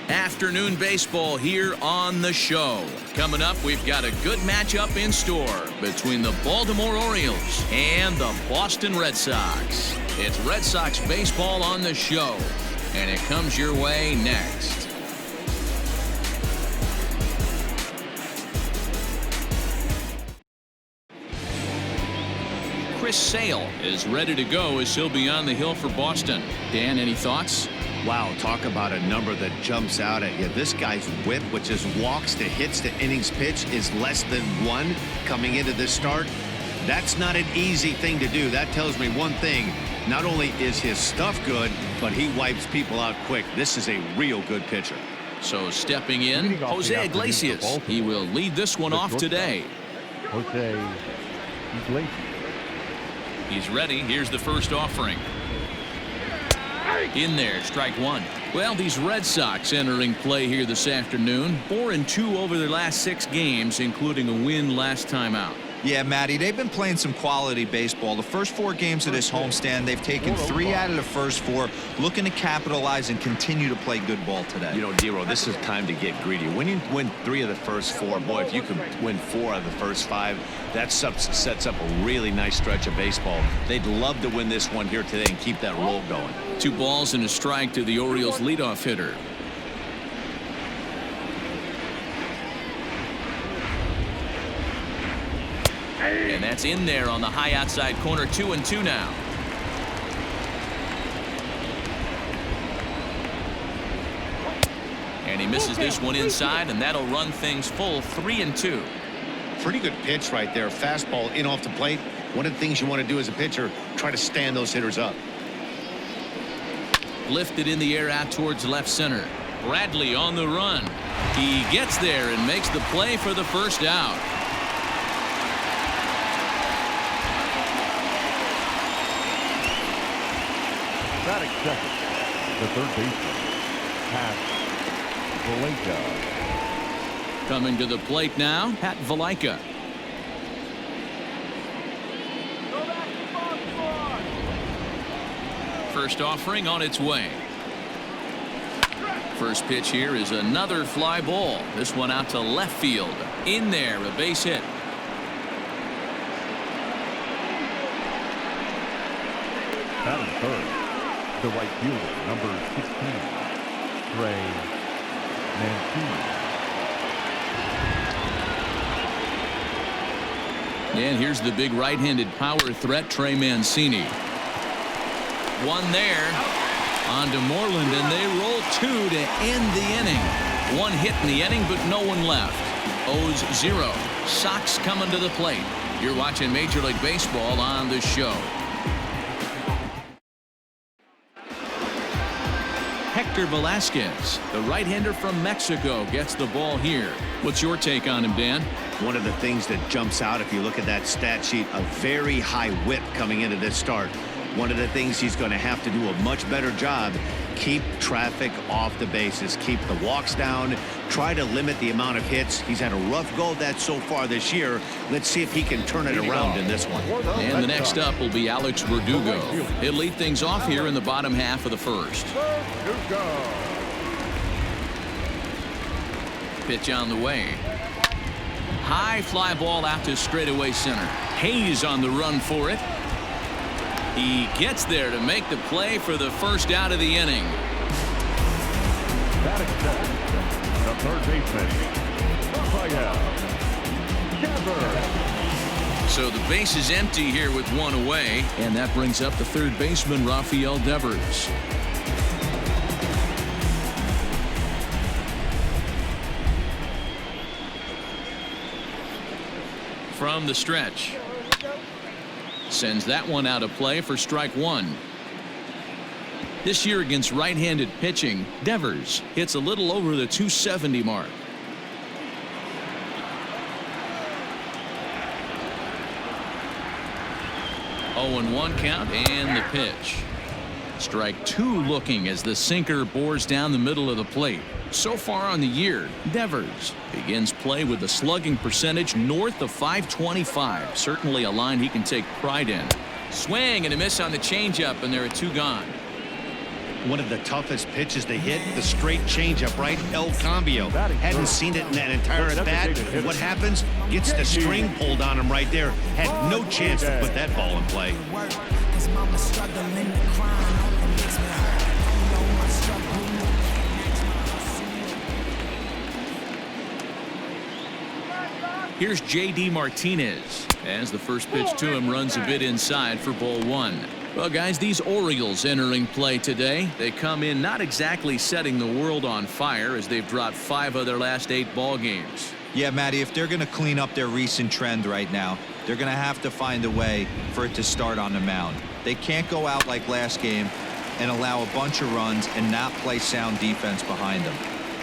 Afternoon baseball here on the show. Coming up, we've got a good matchup in store between the Baltimore Orioles and the Boston Red Sox. It's Red Sox baseball on the show, and it comes your way next. Chris Sale is ready to go as he'll be on the hill for Boston. Dan, any thoughts? Wow, talk about a number that jumps out at you. This guy's whip, which is walks to hits to innings pitch, is less than 1 coming into this start. That's not an easy thing to do. That tells me one thing. Not only is his stuff good, but he wipes people out quick. This is a real good pitcher. So stepping in, Jose Iglesias. He will lead this one off today. Jose Iglesias. He's ready. Here's the first offering. In there, strike one. Well, these Red Sox entering play here this afternoon. 4-2 over their last 6 games, including a win last time out. Yeah, Matty, they've been playing some quality baseball. The first 4 games of this homestand, they've taken 3 out of the first 4, looking to capitalize and continue to play good ball today. You know, Dero, this is time to get greedy. When you win 3 of the first 4, boy, if you can win 4 out of the first 5, that sets up a really nice stretch of baseball. They'd love to win this one here today and keep that roll going. 2 balls and a strike to the Orioles leadoff hitter. And that's in there on the high outside corner. 2-2 now. And he misses this one inside, and that'll run things full. 3-2. Pretty good pitch right there. Fastball in off the plate. One of the things you want to do as a pitcher, try to stand those hitters up. Lifted in the air out towards left center. Bradley on the run. He gets there and makes the play for the first out. Batting second, the third baseman, Hector Velasquez. Coming to the plate now, Hector Velasquez. First offering on its way. First pitch here is another fly ball. This one out to left field. In there, a base hit. Batting third, the right fielder, number 16, Martinez. And here's the big right-handed power threat, Trey Mancini. One there on to Moreland, and they roll 2 to end the inning. 1 hit in the inning, but no one left. O's 0. Sox coming to the plate. You're watching Major League Baseball on the show. Hector Velasquez, the right-hander from Mexico, gets the ball here. What's your take on him, Dan? One of the things that jumps out if you look at that stat sheet, a very high whip coming into this start. One of the things he's going to have to do a much better job, keep traffic off the bases, keep the walks down, try to limit the amount of hits. He's had a rough go of that so far this year. Let's see if he can turn it around in this one. And the next up will be Alex Verdugo. He'll lead things off here in the bottom half of the first. Pitch on the way. High fly ball out to straightaway center. Hayes on the run for it. He gets there to make the play for the first out of the inning. Batting second, the third baseman, Devers. So the base is empty here with 1 away, and that brings up the third baseman, Rafael Devers. From the stretch. Sends that one out of play for strike 1. This year against right-handed pitching, Devers hits a little over the 270 mark. 0-1 count and the pitch. Strike 2 looking as the sinker bores down the middle of the plate. So far on the year, Devers begins play with a slugging percentage north of .525. Certainly a line he can take pride in. Swing and a miss on the changeup, and there are 2 gone. One of the toughest pitches to hit, the straight changeup, right? El Cambio. Hadn't seen it in that entire at-bat. What happens? Gets the string pulled on him right there. Had no chance to put that ball in play. Here's J.D. Martinez as the first pitch to him runs a bit inside for ball one. Well, guys, these Orioles entering play today. They come in not exactly setting the world on fire as they've dropped 5 of their last 8 ball games. Yeah, Matty, if they're going to clean up their recent trend right now, they're going to have to find a way for it to start on the mound. They can't go out like last game and allow a bunch of runs and not play sound defense behind them.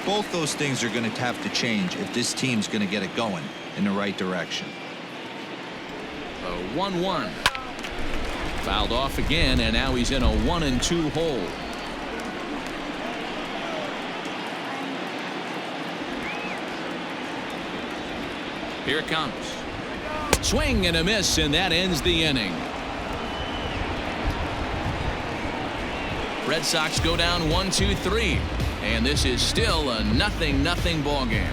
Both those things are going to have to change if this team's going to get it going in the right direction. A 1-1. Fouled off again, and now he's in a 1-2 hole. Here it comes. Swing and a miss, and that ends the inning. Red Sox go down 1-2-3, and this is still a 0-0 ball game.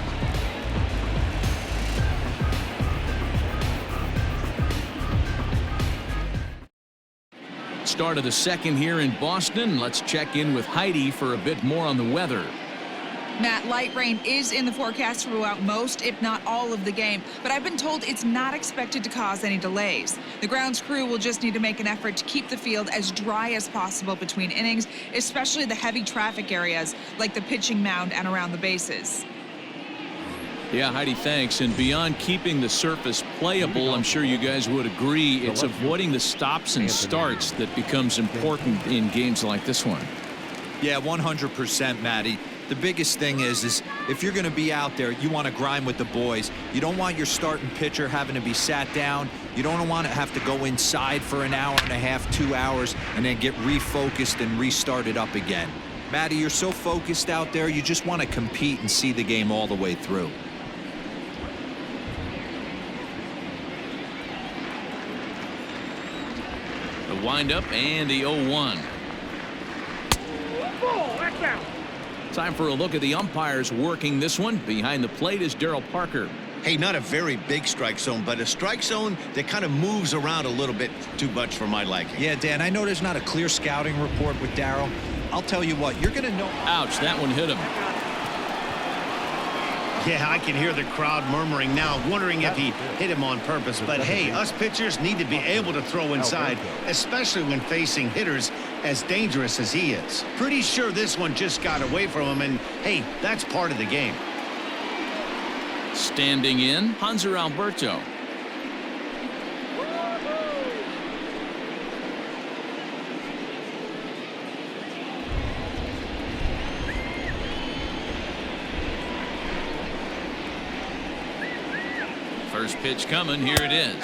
Start of the second here in Boston. Let's check in with Heidi for a bit more on the weather. Matt, light rain is in the forecast throughout most, if not all, of the game, but I've been told it's not expected to cause any delays. The grounds crew will just need to make an effort to keep the field as dry as possible between innings, especially the heavy traffic areas like the pitching mound and around the bases. Yeah, Heidi, thanks. And beyond keeping the surface playable, I'm sure you guys would agree, it's avoiding the stops and starts that becomes important in games like this one. Yeah, 100%, Matty. The biggest thing is if you're going to be out there, you want to grind with the boys. You don't want your starting pitcher having to be sat down. You don't want to have to go inside for an hour and a half, 2 hours, and then get refocused and restarted up again. Matty, you're so focused out there, you just want to compete and see the game all the way through. The windup and the 0-1. Time for a look at the umpires working this one. Behind the plate is Darryl Parker. Hey, not a very big strike zone, but a strike zone that kind of moves around a little bit too much for my liking. Yeah, Dan, I know there's not a clear scouting report with Darryl. I'll tell you what, you're going to know. Ouch, that one hit him. Yeah, I can hear the crowd murmuring now, wondering if he hit him on purpose. But hey, us pitchers need to be able to throw inside, especially when facing hitters as dangerous as he is. Pretty sure this one just got away from him, and hey, that's part of the game. Standing in, Hanser Alberto. First pitch coming, here it is.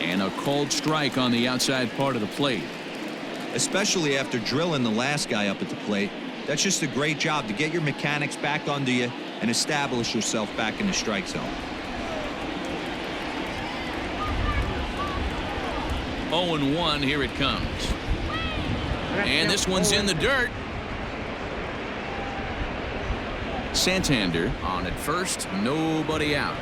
And a cold strike on the outside part of the plate. Especially after drilling the last guy up at the plate. That's just a great job to get your mechanics back under you and establish yourself back in the strike zone. 0-1, here it comes. And this one's in the dirt. Santander on at first, nobody out.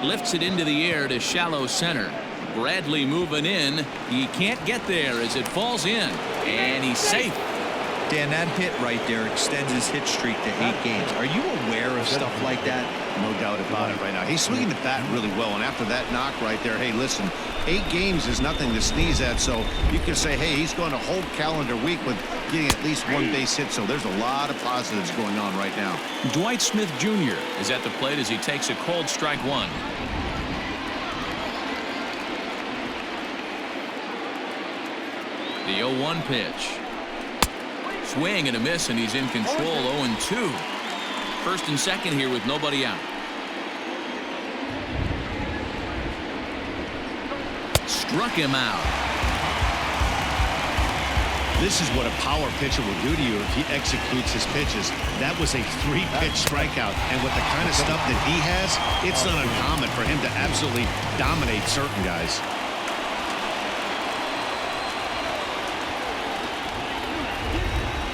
Lifts it into the air to shallow center. Bradley moving in. He can't get there as it falls in. And he's safe. Dan, that hit right there extends his hit streak to 8 games. Are you aware of stuff like that? No doubt about it right now. He's swinging the bat really well, and after that knock right there, hey, listen, 8 games is nothing to sneeze at, so you can say, hey, he's going a whole calendar week with getting at least 1 base hit, so there's a lot of positives going on right now. Dwight Smith Jr. is at the plate as he takes a cold strike one. The 0-1 pitch. Swing and a miss, and he's in control. 0-2. First and second here with nobody out. Struck him out. This is what a power pitcher will do to you if he executes his pitches. That was a 3-pitch strikeout, and with the kind of stuff that he has, it's not uncommon for him to absolutely dominate certain guys.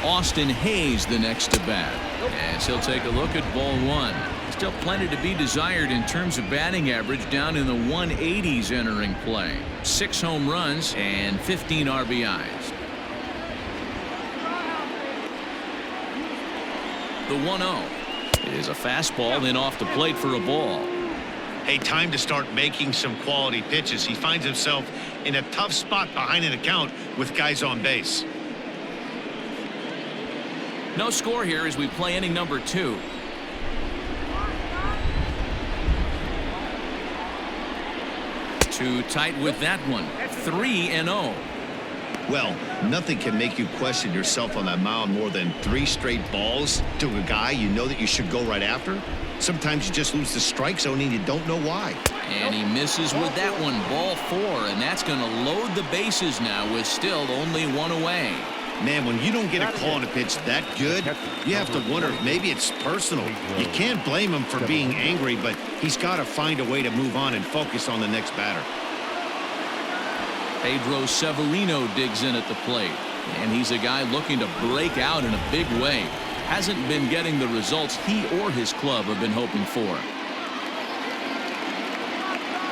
Austin Hayes the next to bat. As he'll take a look at ball one. Still plenty to be desired in terms of batting average, down in the 180s entering play. 6 home runs and 15 RBIs. The 1-0 is a fastball, then off the plate for a ball. Hey, time to start making some quality pitches. He finds himself in a tough spot behind an account with guys on base. No score here as we play inning number 2. Too tight with that one. 3-0. Well, nothing can make you question yourself on that mound more than 3 straight balls to a guy you know that you should go right after. Sometimes you just lose the strike zone and you don't know why. And he misses with that one. Ball 4, and that's going to load the bases now with still only 1 away. Man, when you don't get a call on a pitch that good, you have to wonder if maybe it's personal. You can't blame him for being angry, but he's got to find a way to move on and focus on the next batter. Pedro Severino digs in at the plate, and he's a guy looking to break out in a big way. Hasn't been getting the results he or his club have been hoping for.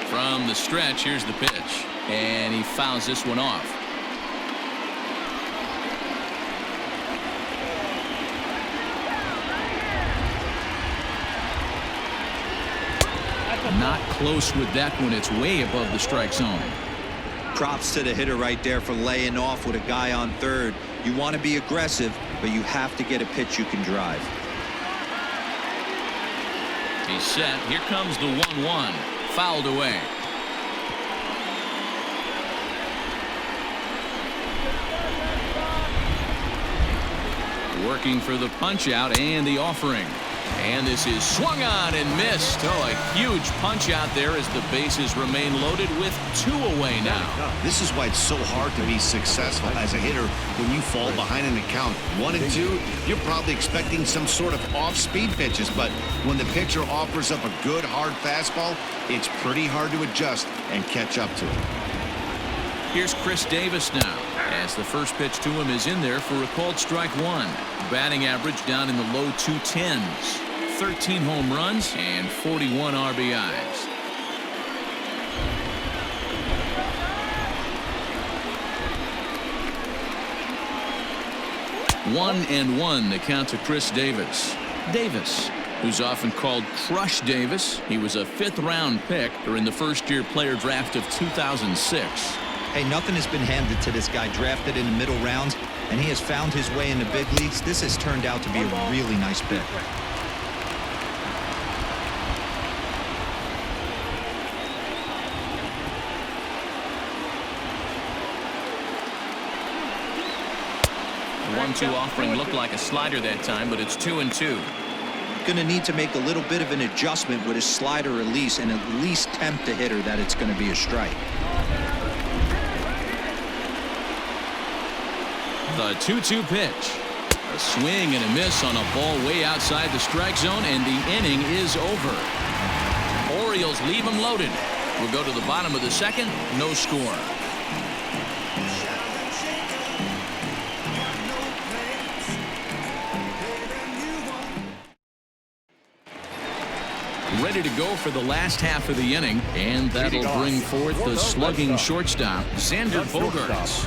From the stretch, here's the pitch, and he fouls this one off. Not close with that one. It's way above the strike zone. Props to the hitter right there for laying off with a guy on third. You want to be aggressive, but you have to get a pitch you can drive. He's set. Here comes the 1-1. Fouled away. Working for the punch out and the offering. And this is swung on and missed. Oh, a huge punch out there as the bases remain loaded with 2 away now. This is why it's so hard to be successful as a hitter when you fall behind an account 1 and 2. You're probably expecting some sort of off-speed pitches, but when the pitcher offers up a good hard fastball, it's pretty hard to adjust and catch up to it. Here's Chris Davis now, as the first pitch to him is in there for a called strike 1. Batting average down in the low 210s. 13 home runs and 41 RBIs. One and 1 the count to Chris Davis. Davis, who's often called Crush Davis. He was a 5th-round pick during the first-year player draft of 2006. Hey, nothing has been handed to this guy. Drafted in the middle rounds, and he has found his way in the big leagues. This has turned out to be a really nice pick. The 1-2 offering looked like a slider that time, but it's 2-2. Going to need to make a little bit of an adjustment with his slider release and at least tempt the hitter that it's going to be a strike. The 2-2 pitch. A swing and a miss on a ball way outside the strike zone, and the inning is over. Orioles leave him loaded. We'll go to the bottom of the second. No score. Ready to go for the last half of the inning, and that'll bring forth the slugging shortstop, Xander Bogaerts.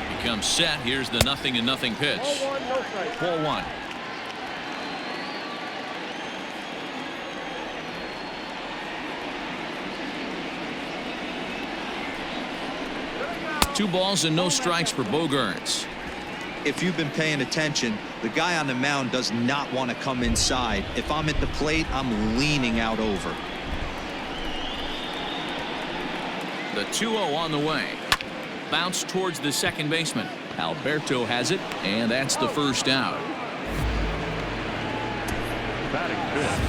He comes set. Here's the 0-0 pitch. Ball 1. Two balls and no strikes for Bogaerts. If you've been paying attention, the guy on the mound does not want to come inside. If I'm at the plate, I'm leaning out over. The 2-0 on the way. Bounce towards the second baseman. Alberto has it, and that's the first out. Batting fifth,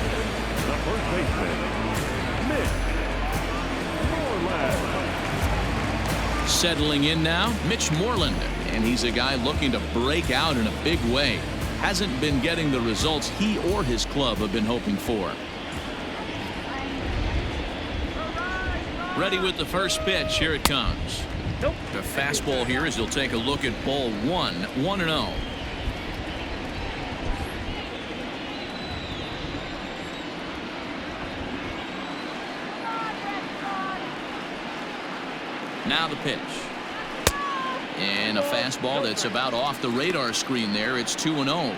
the first baseman, Mitch Moreland. Settling in now, Mitch Moreland, and he's a guy looking to break out in a big way. hasn't been getting the results he or his club have been hoping for. Ready with the first pitch. Here it comes. The fastball here as he'll take a look at ball one. 1-0. Now the pitch. And a fastball that's about off the radar screen there. It's 2-0.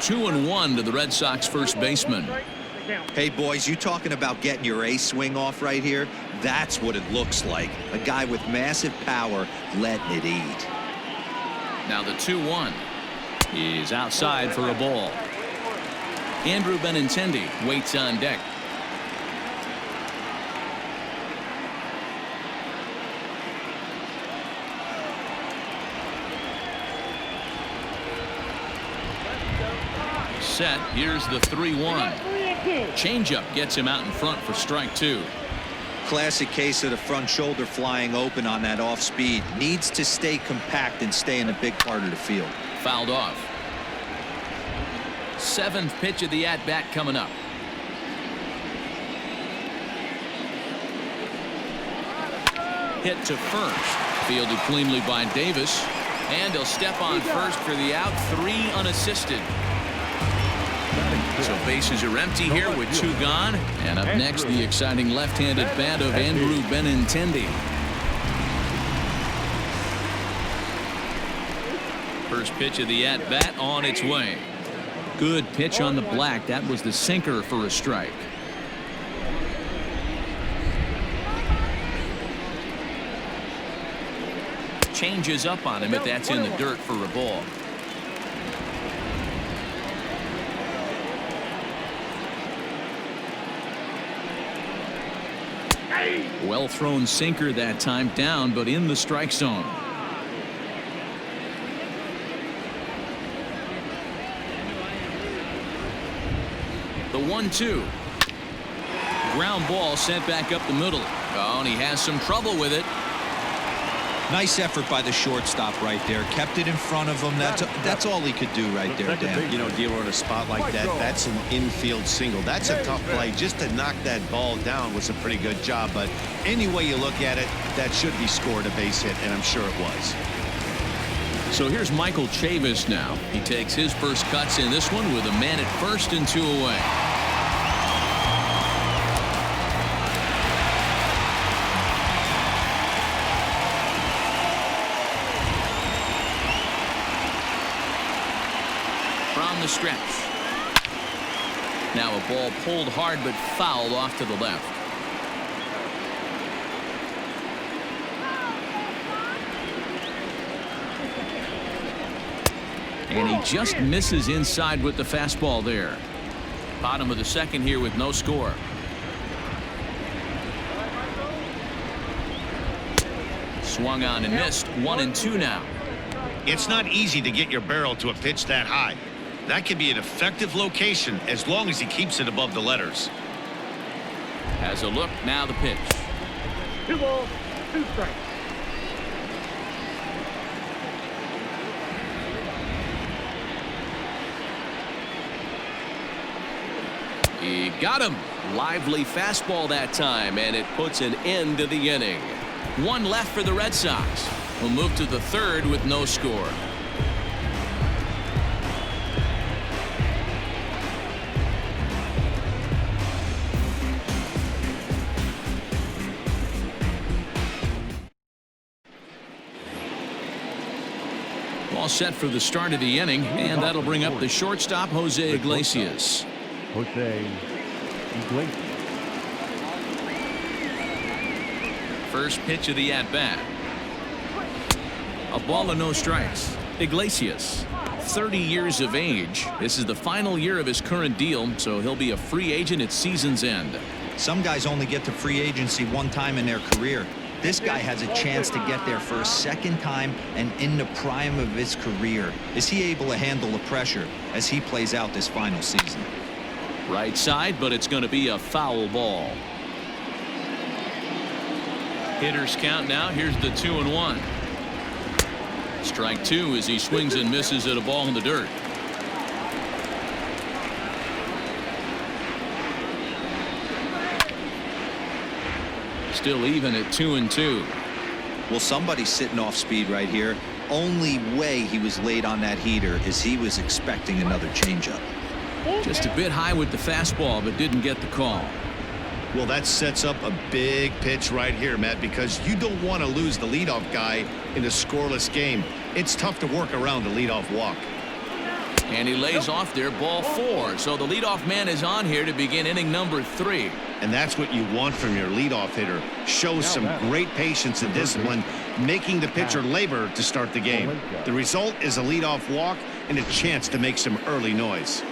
Two and one to the Red Sox first baseman. Hey, boys, you talking about getting your ace swing off right here? That's what it looks like. A guy with massive power letting it eat. Now the 2-1 is outside for a ball. Andrew Benintendi waits on deck. Set. Here's the 3-1. Changeup gets him out in front for strike two. Classic case of the front shoulder flying open on that off speed. Needs to stay compact and stay in a big part of the field. Fouled off. Seventh pitch of the at-bat coming up. Hit to first. Fielded cleanly by Davis. And he'll step on first for the out. 3 unassisted. So bases are empty here with 2 gone. And up next, the exciting left-handed bat of Andrew Benintendi. First pitch of the at-bat on its way. Good pitch on the black. That was the sinker for a strike. Changes up on him, but that's in the dirt for a ball. Well thrown sinker that time, down but in the strike zone. The 1-2. Ground ball sent back up the middle. Oh, and he has some trouble with it. Nice effort by the shortstop right there. Kept it in front of him. That's all he could do right there, Dan. You know, dealer in a spot like that, that's an infield single. That's a tough play. Just to knock that ball down was a pretty good job. But any way you look at it, that should be scored a base hit, and I'm sure it was. So here's Michael Chavis now. He takes his first cuts in this one with a man at first and 2 away. From the stretch. Now a ball pulled hard but fouled off to the left. And he just misses inside with the fastball there. Bottom of the second here with no score. Swung on and missed. 1-2 now. It's not easy to get your barrel to a pitch that high. That can be an effective location as long as he keeps it above the letters. Has a look. Now the pitch. 2 balls, 2 strikes. He got him. Lively fastball that time, and it puts an end to the inning. 1 left for the Red Sox. We'll move to the third with no score. All set for the start of the inning, and that'll bring up the shortstop, Jose Iglesias. Jose Iglesias. First pitch of the at-bat. A ball and no strikes. Iglesias, 30 years of age. This is the final year of his current deal, so he'll be a free agent at season's end. Some guys only get to free agency 1 time in their career. This guy has a chance to get there for a second time and in the prime of his career. Is he able to handle the pressure as he plays out this final season? Right side, but it's going to be a foul ball. Hitters count now. Here's the 2-1. Strike two as he swings and misses at a ball in the dirt. Still even at 2-2. Well, somebody's sitting off speed right here. Only way he was late on that heater is he was expecting another changeup. Just a bit high with the fastball, but didn't get the call. Well, that sets up a big pitch right here, Matt, because you don't want to lose the leadoff guy in a scoreless game. It's tough to work around a leadoff walk. And he lays off there, ball four. So the leadoff man is on here to begin inning number 3. And that's what you want from your leadoff hitter. Shows some great patience and discipline, making the pitcher labor to start the game. The result is a leadoff walk and a chance to make some early noise.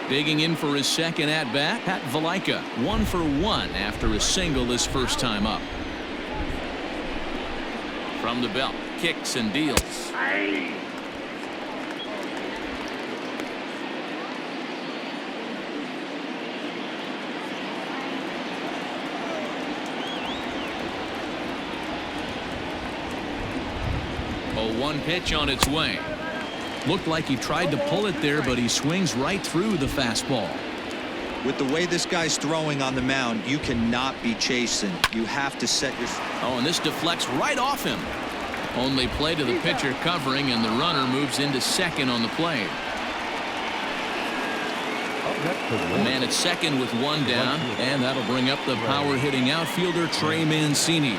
Digging in for his second at-bat, Hector Velasquez, 1 for 1 after a single his first time up. From the belt, kicks and deals. A 1 pitch on its way. Looked like he tried to pull it there, but he swings right through the fastball. With the way this guy's throwing on the mound, you cannot be chasing. You have to set your... Oh, and this deflects right off him. Only play to the pitcher covering, and the runner moves into second on the play. The man at second with 1 down, and that'll bring up the power-hitting outfielder Trey Mancini.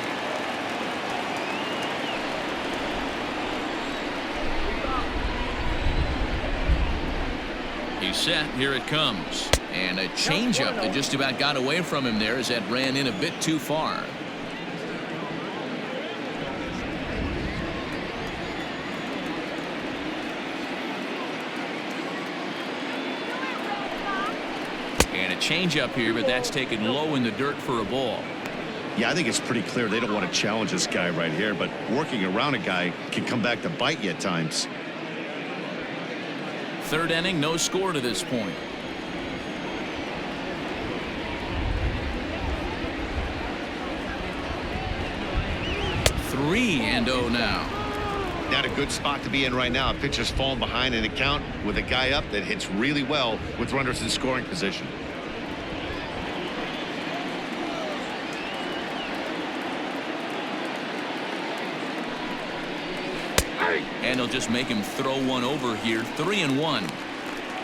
He's set. Here it comes. And a changeup that just about got away from him there as that ran in a bit too far. And a changeup here, but that's taken low in the dirt for a ball. Yeah, I think it's pretty clear they don't want to challenge this guy right here, but working around a guy can come back to bite you at times. Third inning, no score to this point. Three and 0 now. Not a good spot to be in right now. A pitcher's falling behind in a count with a guy up that hits really well with runners in scoring position. And he'll just make him throw one over here. 3-1.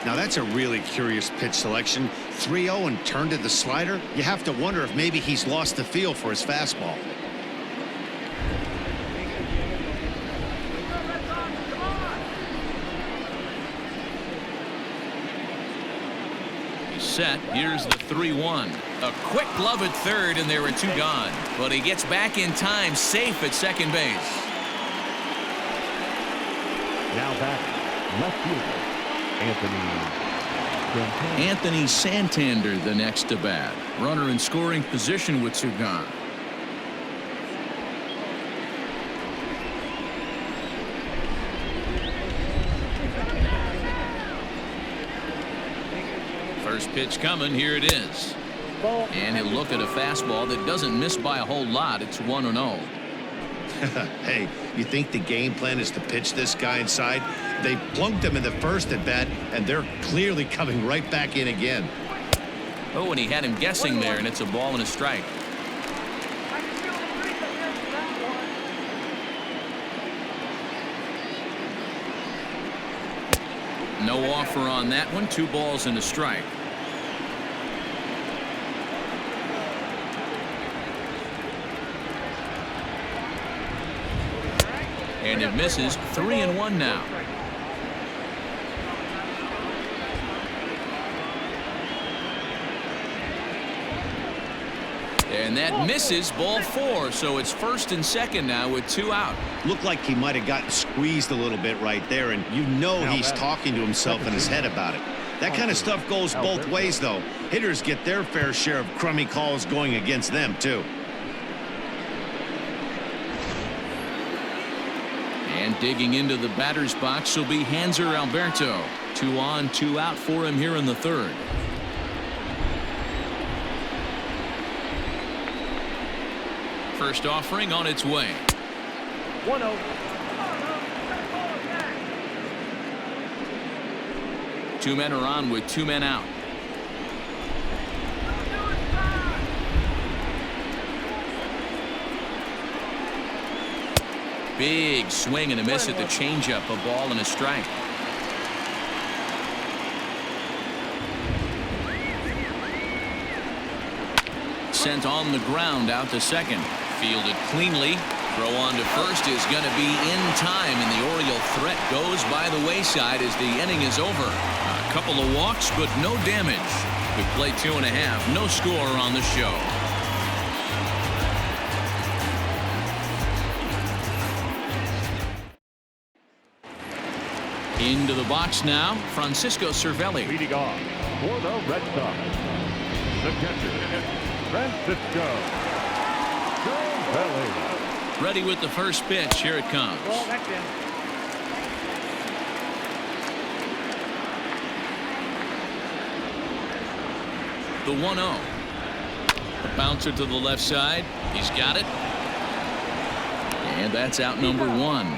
Now that's a really curious pitch selection. 3-0 and turned to the slider. You have to wonder if maybe he's lost the feel for his fastball. He's set. Here's the 3-1. A quick glove at third, and there are 2 gone. But he gets back in time, safe at second base. Now back, left fielder, Anthony Santander, the next to bat. Runner in scoring position with 2 gone. First pitch coming. Here it is. And he'll look at a fastball that doesn't miss by a whole lot. It's 1-0. Hey, you think the game plan is to pitch this guy inside? They plunked him in the first at bat, and they're clearly coming right back in again. Oh, and he had him guessing there, and it's a ball and a strike. No offer on that one. 2 balls and a strike. And it misses. 3-1 now. And that misses. Ball 4. So it's first and second now with 2 out. Looked like he might have gotten squeezed a little bit right there, and you know he's talking to himself in his head about it. That kind of stuff goes both ways, though. Hitters get their fair share of crummy calls going against them, too. Digging into the batter's box will be Hanser Alberto. 2 on, 2 out for him here in the third. First offering on its way. 1-0. 2 men are on with 2 men out. Big swing and a miss at the changeup. A ball and a strike. Sent on the ground out to second. Fielded cleanly. Throw on to first is going to be in time, and the Oriole threat goes by the wayside as the inning is over. A couple of walks, but no damage. We play 2.5. No score on the show. Into the box now, Francisco Cervelli. Leading off for the Red Sox, the catcher, Francisco Cervelli. Ready with the first pitch. Here it comes. Ball, that's in. The 1-0. A bouncer to the left side. He's got it. And that's out number 1.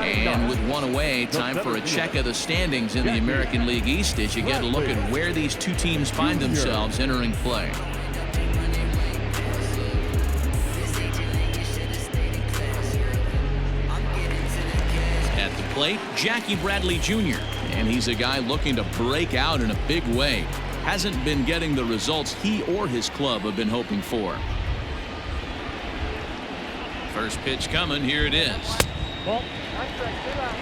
And with 1 away, time for a check of the standings in the American League East as you get a look at where these 2 teams find themselves entering play. At the plate, Jackie Bradley Jr. And he's a guy looking to break out in a big way. Hasn't been getting the results he or his club have been hoping for. First pitch coming. Here it is. Ball. That's strike. 2 out.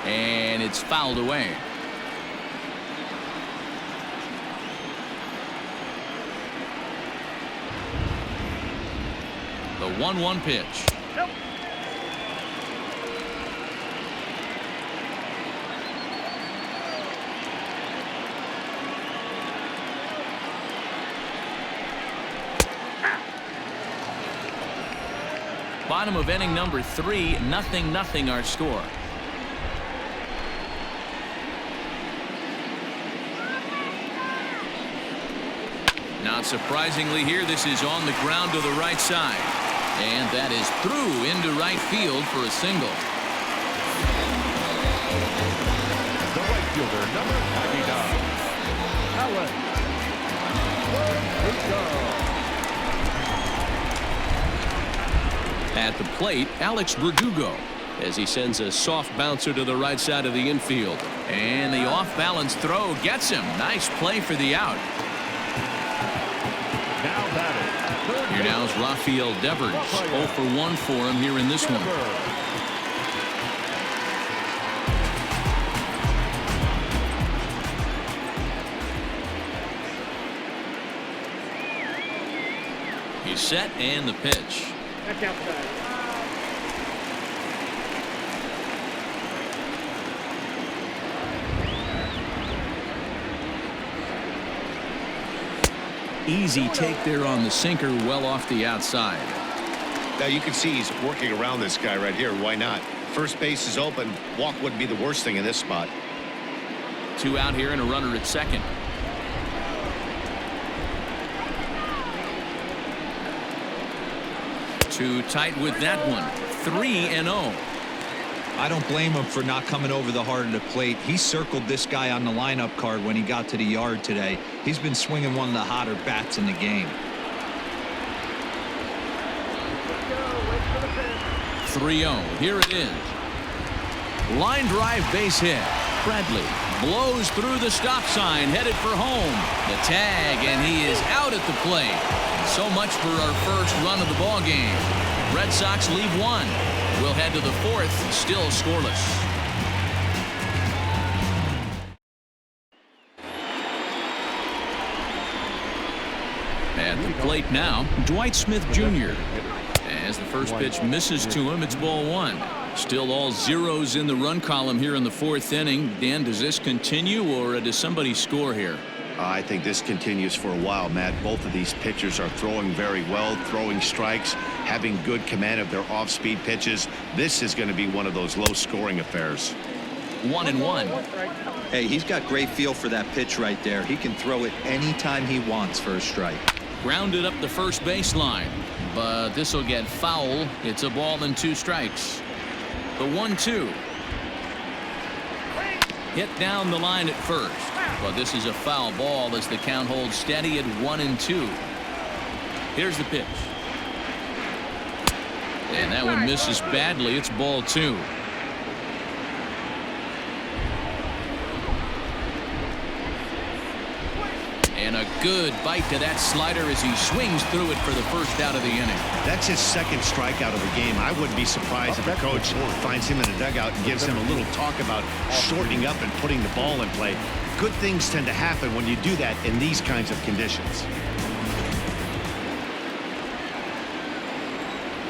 And it's fouled away. The 1-1 pitch. Nope. Bottom of inning number 3, 0-0 our score. Not surprisingly here, this is on the ground to the right side. And that is through into right field for a single. The right fielder, number 99, Alex Verdugo. At the plate, Alex Verdugo, as he sends a soft bouncer to the right side of the infield. And the off-balance throw gets him. Nice play for the out. Now batting. Here now is Rafael Devers. 0 for 1 for him here in this one. He's set and the pitch. That's outside. Easy take there on the sinker, well off the outside. Now you can see he's working around this guy right here. Why not? First base is open. Walk wouldn't be the worst thing in this spot. 2 out here and a runner at second. Too tight with that one. 3-0. I don't blame him for not coming over the heart of the plate. He circled this guy on the lineup card when he got to the yard today. He's been swinging one of the hotter bats in the game. 3-0. Here it is. Line drive base hit. Bradley blows through the stop sign, headed for home. The tag, and he is out at the plate. So much for our first run of the ball game. Red Sox leave 1. We'll head to the 4th, still scoreless. At the plate now, Dwight Smith Jr. As the first pitch misses to him, it's ball 1. Still all zeros in the run column here in the fourth inning. Dan, does this continue, or does somebody score here? I think this continues for a while, Matt. Both of these pitchers are throwing very well, throwing strikes, having good command of their off-speed pitches. This is going to be one of those low-scoring affairs. 1-1. Hey, he's got great feel for that pitch right there. He can throw it anytime he wants for a strike. Grounded up the first baseline, but this will get foul. It's a ball and 2 strikes. The 1-2. Hit down the line at first, but this is a foul ball as the count holds steady at 1-2. Here's the pitch, and that one misses badly. It's ball 2. And a good bite to that slider as he swings through it for the first out of the inning. That's his second strikeout of the game. I wouldn't be surprised if the coach finds him in the dugout and gives him a little talk about shortening up and putting the ball in play. Good things tend to happen when you do that in these kinds of conditions.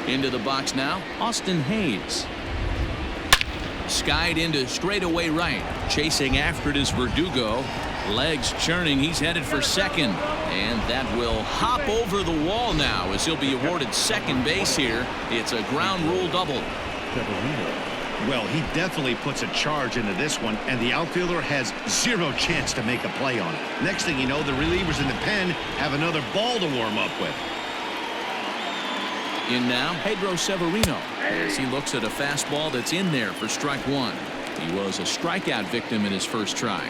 Into the box now, Austin Hayes. Skied into straightaway right. Chasing after it is Verdugo. Legs churning. He's headed for second. And that will hop over the wall now as he'll be awarded second base here. It's a ground rule double. Well, he definitely puts a charge into this one, and the outfielder has zero chance to make a play on it. Next thing you know, the relievers in the pen have another ball to warm up with. In now, Pedro Severino, as he looks at a fastball that's in there for strike 1. He was a strikeout victim in his first try.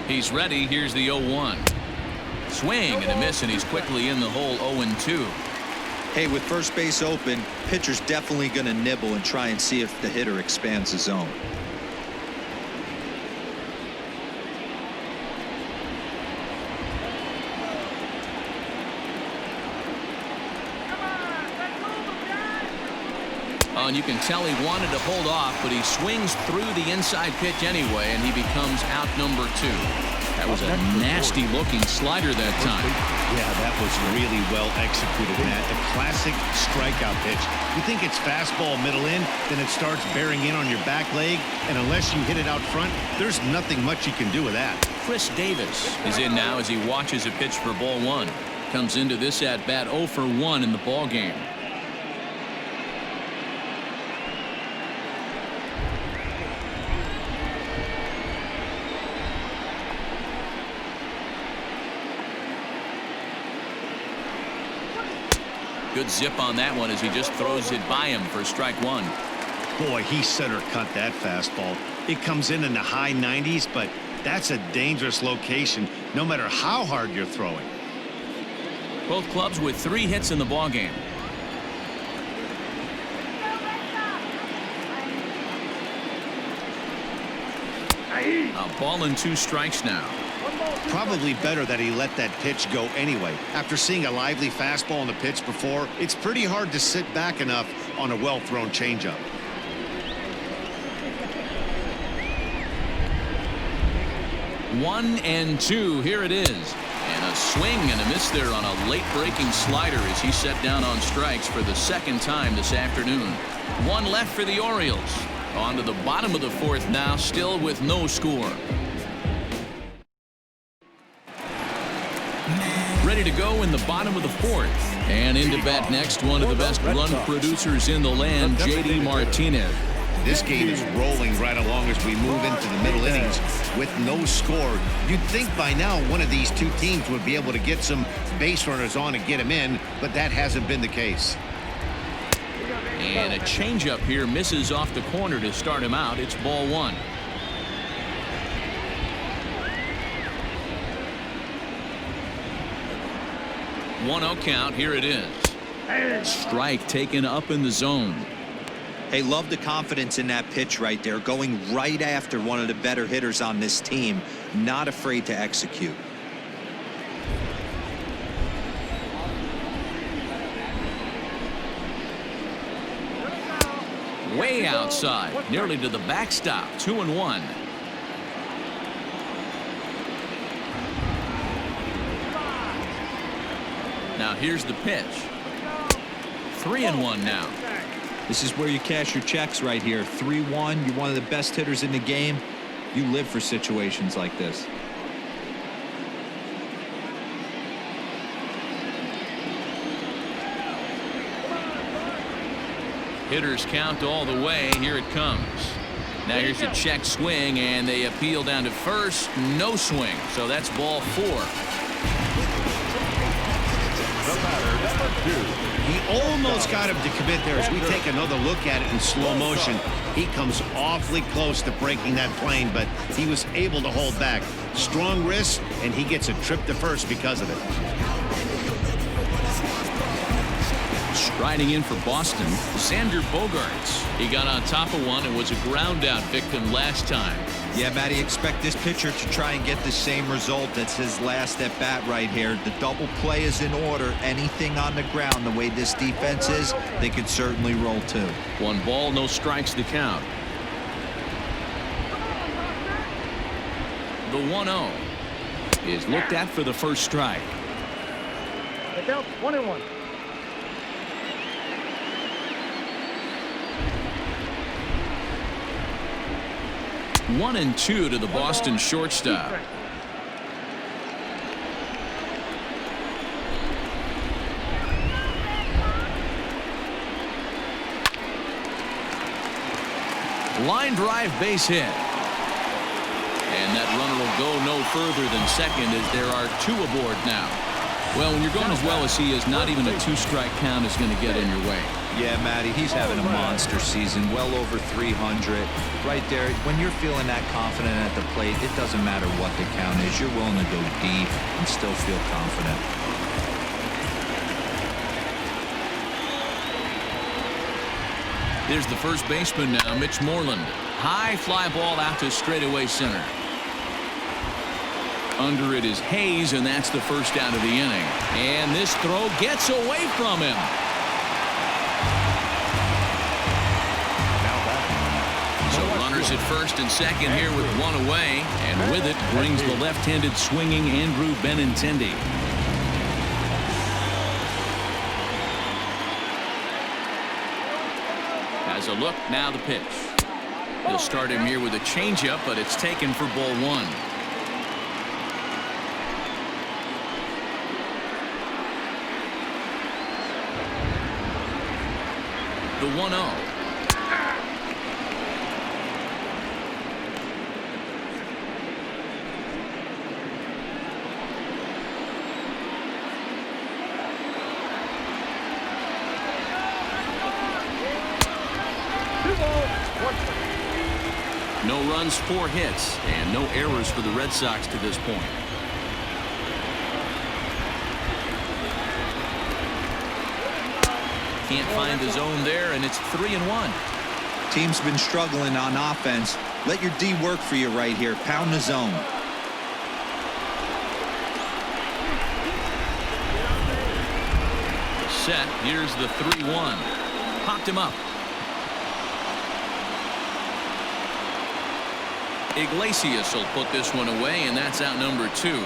He's ready. Here's the 0-1. Swing and a miss, and he's quickly in the hole. 0-2. Hey, with first base open, pitcher's definitely going to nibble and try and see if the hitter expands the zone. Oh, and you can tell he wanted to hold off, but he swings through the inside pitch anyway, and he becomes out number 2. That was a nasty looking slider that time. Yeah, that was really well executed, Matt. A classic strikeout pitch. You think it's fastball middle in, then it starts bearing in on your back leg, and unless you hit it out front, there's nothing much you can do with that. Chris Davis is in now as he watches a pitch for ball 1. Comes into this at bat 0 for 1 in the ball game. Good zip on that one as he just throws it by him for strike 1. Boy, he center cut that fastball. It comes in the high 90s, but that's a dangerous location no matter how hard you're throwing. Both clubs with 3 hits in the ball game. A ball and 2 strikes now. Probably better that he let that pitch go anyway. After seeing a lively fastball on the pitch before, it's pretty hard to sit back enough on a well-thrown changeup. One and 2. Here it is. And a swing and a miss there on a late breaking slider as he set down on strikes for the second time this afternoon. 1 left for the Orioles. On to the bottom of the 4th now, still with no score. Ready to go in the bottom of the 4th. And into bat next, one of the best run producers in the land, J.D. Martinez. This game is rolling right along as we move into the middle innings with no score. You'd think by now one of these two teams would be able to get some base runners on and get him in, but that hasn't been the case. And a changeup here misses off the corner to start him out. It's ball 1. One-0 count. Here it is. Strike taken up in the zone. Hey, love the confidence in that pitch right there, going right after one of the better hitters on this team, not afraid to execute. Way outside, nearly to the backstop. 2-1. Now here's the pitch. 3-1 now. This is where you cash your checks right here. 3-1. You're one of the best hitters in the game. You live for situations like this. Hitters count all the way. Here it comes. Now here's a check swing, and they appeal down to first. No swing. So that's ball 4. The batter, number 2. He almost got him to commit there. As we take another look at it in slow motion, he comes awfully close to breaking that plane, but he was able to hold back. Strong wrist, and he gets a trip to first because of it. Striding in for Boston, Xander Bogaerts. He got on top of one and was a ground out victim last time. Yeah, Matty, expect this pitcher to try and get the same result. That's his last at bat right here. The double play is in order. Anything on the ground, the way this defense is, they could certainly roll 2. 1 ball, no strikes to count. The 1-0 is looked at for the first strike. The count 1-1. 1-2 to the Boston shortstop. Line drive, base hit. And that runner will go no further than second as there are 2 aboard now. Well, when you're going as well as he is, not even a 2-strike count is going to get in your way. Yeah, Matty, he's having a monster season, well over 300. Right there, when you're feeling that confident at the plate, it doesn't matter what the count is. You're willing to go deep and still feel confident. Here's the first baseman now, Mitch Moreland. High fly ball out to straightaway center. Under it is Hayes, and that's the first out of the inning. And this throw gets away from him. So runners at first and second here with 1 away, and with it brings the left-handed swinging Andrew Benintendi. Has a look, now the pitch. He'll start him here with a changeup, but it's taken for ball 1. The 1-0. No runs, 4 hits, and no errors for the Red Sox to this point. Can't find the zone there, and it's 3-1. Team's been struggling on offense. Let your D work for you right here. Pound the zone. Set. Here's the 3-1. Popped him up. Iglesias will put this one away, and that's out number 2.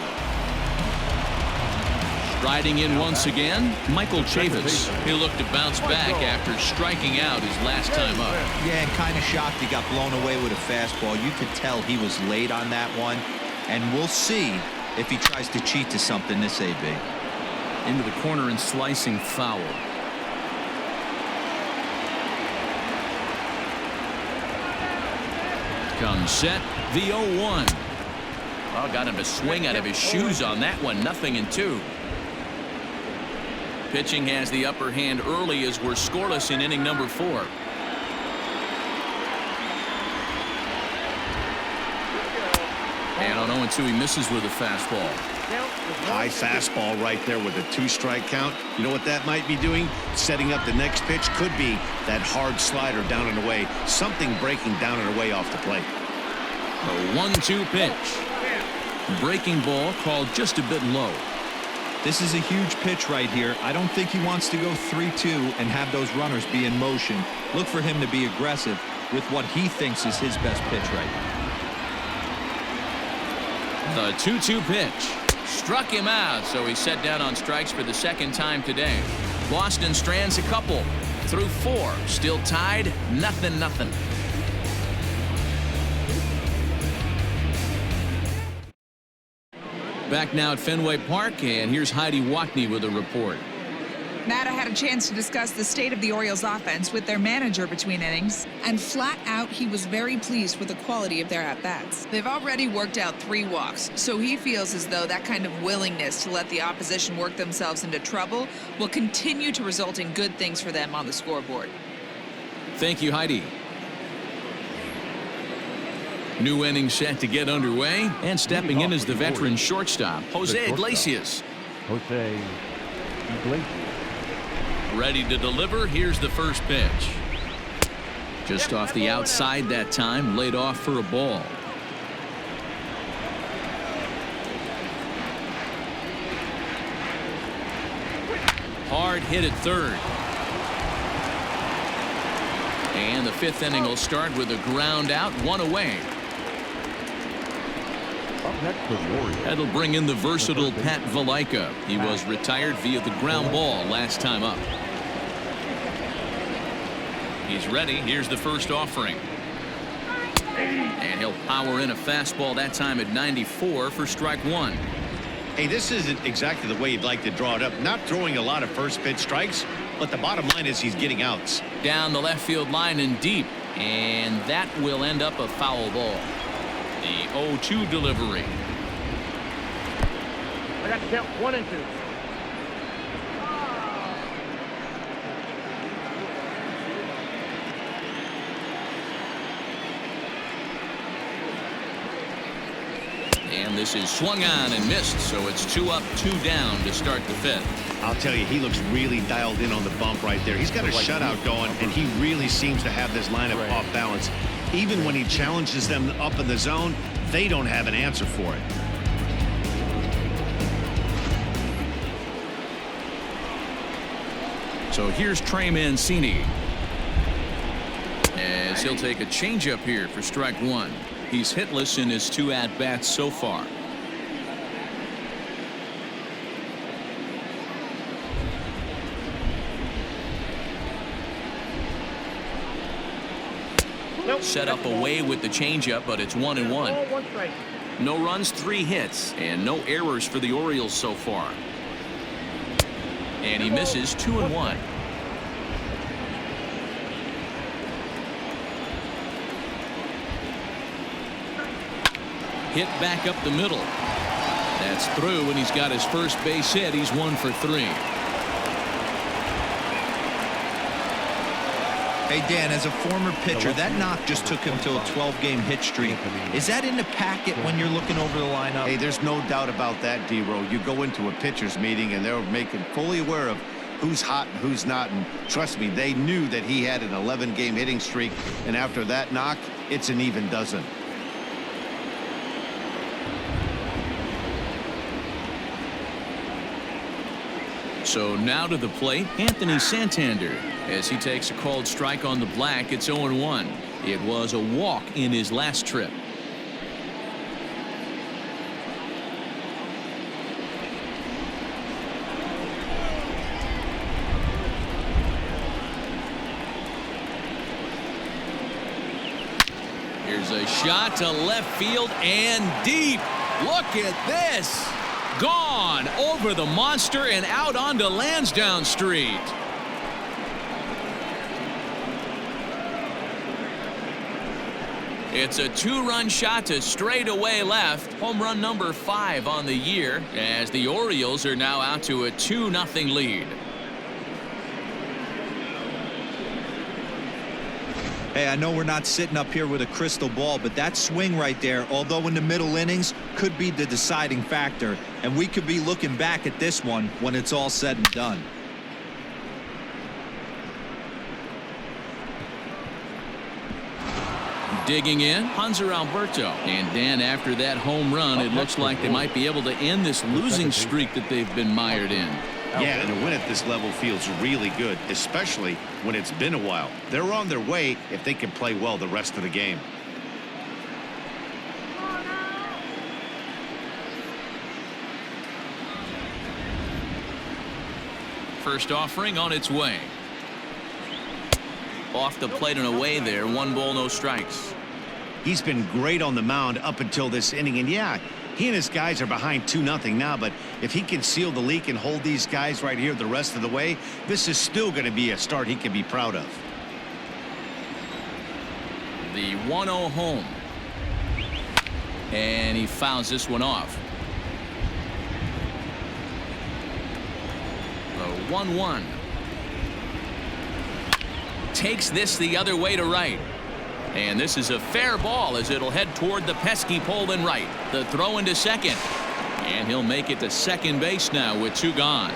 Riding in once again, Michael Chavis. He'll look to bounce back after striking out his last time up. Yeah, and kind of shocked he got blown away with a fastball. You could tell he was late on that one, and we'll see if he tries to cheat to something this AB. Into the corner and slicing foul. Comes set, the 0-1. Oh, got him to swing out of his shoes on that one. 0-2. Pitching has the upper hand early as we're scoreless in inning number 4. And on 0-2, he misses with a fastball. High fastball right there with a 2-strike count. You know what that might be doing? Setting up the next pitch. Could be that hard slider down and away. Something breaking down and away off the plate. A 1-2 pitch. Breaking ball called just a bit low. This is a huge pitch right here. I don't think he wants to go 3-2 and have those runners be in motion. Look for him to be aggressive with what he thinks is his best pitch right now. The 2-2 pitch. Struck him out, so he's set down on strikes for the second time today. Boston strands a couple through 4. Still tied, 0-0. Back now at Fenway Park, and here's Heidi Watney with a report. Matt, I had a chance to discuss the state of the Orioles offense with their manager between innings, and flat out he was very pleased with the quality of their at-bats. They've already worked out 3 walks, so he feels as though that kind of willingness to let the opposition work themselves into trouble will continue to result in good things for them on the scoreboard. Thank you, Heidi. New inning set to get underway, and stepping in is the veteran shortstop, Jose Iglesias. Jose Iglesias. Ready to deliver. Here's the first pitch. Just off the outside that time, laid off for a ball. Hard hit at third. And the 5th inning will start with a ground out, 1 away. Up next for the Orioles. That'll bring in the versatile Pat Valaika. He was retired via the ground ball last time up. He's ready. Here's the first offering. And he'll power in a fastball that time at 94 for strike 1. Hey, this isn't exactly the way you'd like to draw it up. Not throwing a lot of first pitch strikes, but the bottom line is he's getting outs. Down the left field line and deep. And that will end up a foul ball. The 0-2 delivery. I got to count 1 and 2. And this is swung on and missed, so it's 2 up, 2 down to start the 5th. I'll tell you, he looks really dialed in on the bump right there. He's got a shutout going, and he really seems to have this lineup off balance. Even when he challenges them up in the zone, they don't have an answer for it. So here's Trey Mancini, as he'll take a changeup here for strike 1. He's hitless in his 2 at-bats so far. Nope. Set up away with the changeup, but it's 1-1. Ball, 1 strike. No runs, 3 hits, and no errors for the Orioles so far. And he misses 2-1. Hit back up the middle. That's through, and he's got his first base hit. He's 1 for 3. Hey, Dan, as a former pitcher, that knock just took him to a 12-game hit streak. Is that in the packet when you're looking over the lineup? Hey, there's no doubt about that, D-Row. You go into a pitcher's meeting, and they're making fully aware of who's hot and who's not. And trust me, they knew that he had an 11-game hitting streak. And after that knock, it's an even dozen. So now to the plate, Anthony Santander, as he takes a called strike on the black. It's 0-1. It was a walk in his last trip. Here's a shot to left field and deep. Look at this. Gone over the monster and out onto Lansdowne Street. It's a 2-run shot to straightaway left. Home run number 5 on the year, as the Orioles are now out to a 2-0 lead. Hey, I know we're not sitting up here with a crystal ball, but that swing right there, although in the middle innings, could be the deciding factor. And we could be looking back at this one when it's all said and done. Digging in, Hanser Alberto. And Dan, after that home run, it looks like they might be able to end this losing streak that they've been mired in. Yeah, and a win at this level feels really good, especially when it's been a while. They're on their way if they can play well the rest of the game. first offering on its way. Off the plate and away there. 1 ball, no strikes. He's been great on the mound up until this inning. And yeah, he and his guys are behind 2-0 now. But if he can seal the leak and hold these guys right here the rest of the way, this is still going to be a start he can be proud of. The 1-0 home. And he fouls this one off. The 1-1. Takes this the other way to right. And this is a fair ball as it'll head toward the pesky pole in right. The throw into second. And he'll make it to second base now with 2 gone.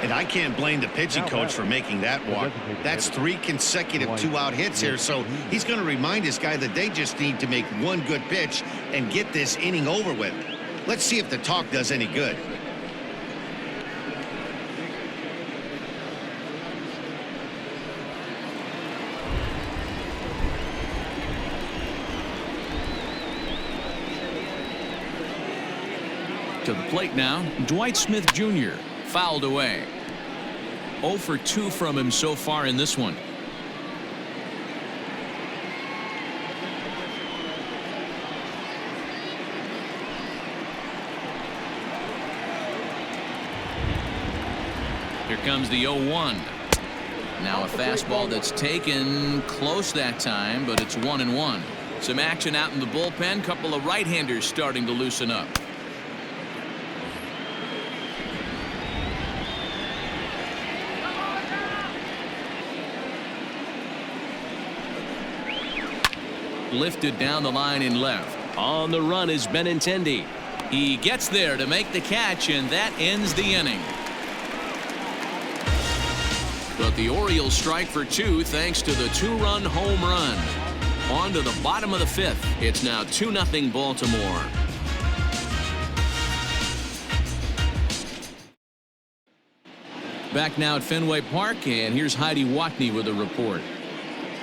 And I can't blame the pitching coach for making that walk. That's 3 consecutive 2-out hits here. So he's going to remind his guy that they just need to make 1 good pitch and get this inning over with. Let's see if the talk does any good. To the plate now, Dwight Smith Jr. fouled away. 0 for 2 from him so far in this one. Here comes the 0-1. Now a fastball that's taken close that time, but it's 1-1. Some action out in the bullpen. Couple of right-handers starting to loosen up. Lifted down the line in left. On the run is Benintendi. He gets there to make the catch, and that ends the inning. But the Orioles strike for 2 thanks to the 2-run home run. On to the bottom of the 5th. It's now 2-0 Baltimore. Back now at Fenway Park, and here's Heidi Watney with a report.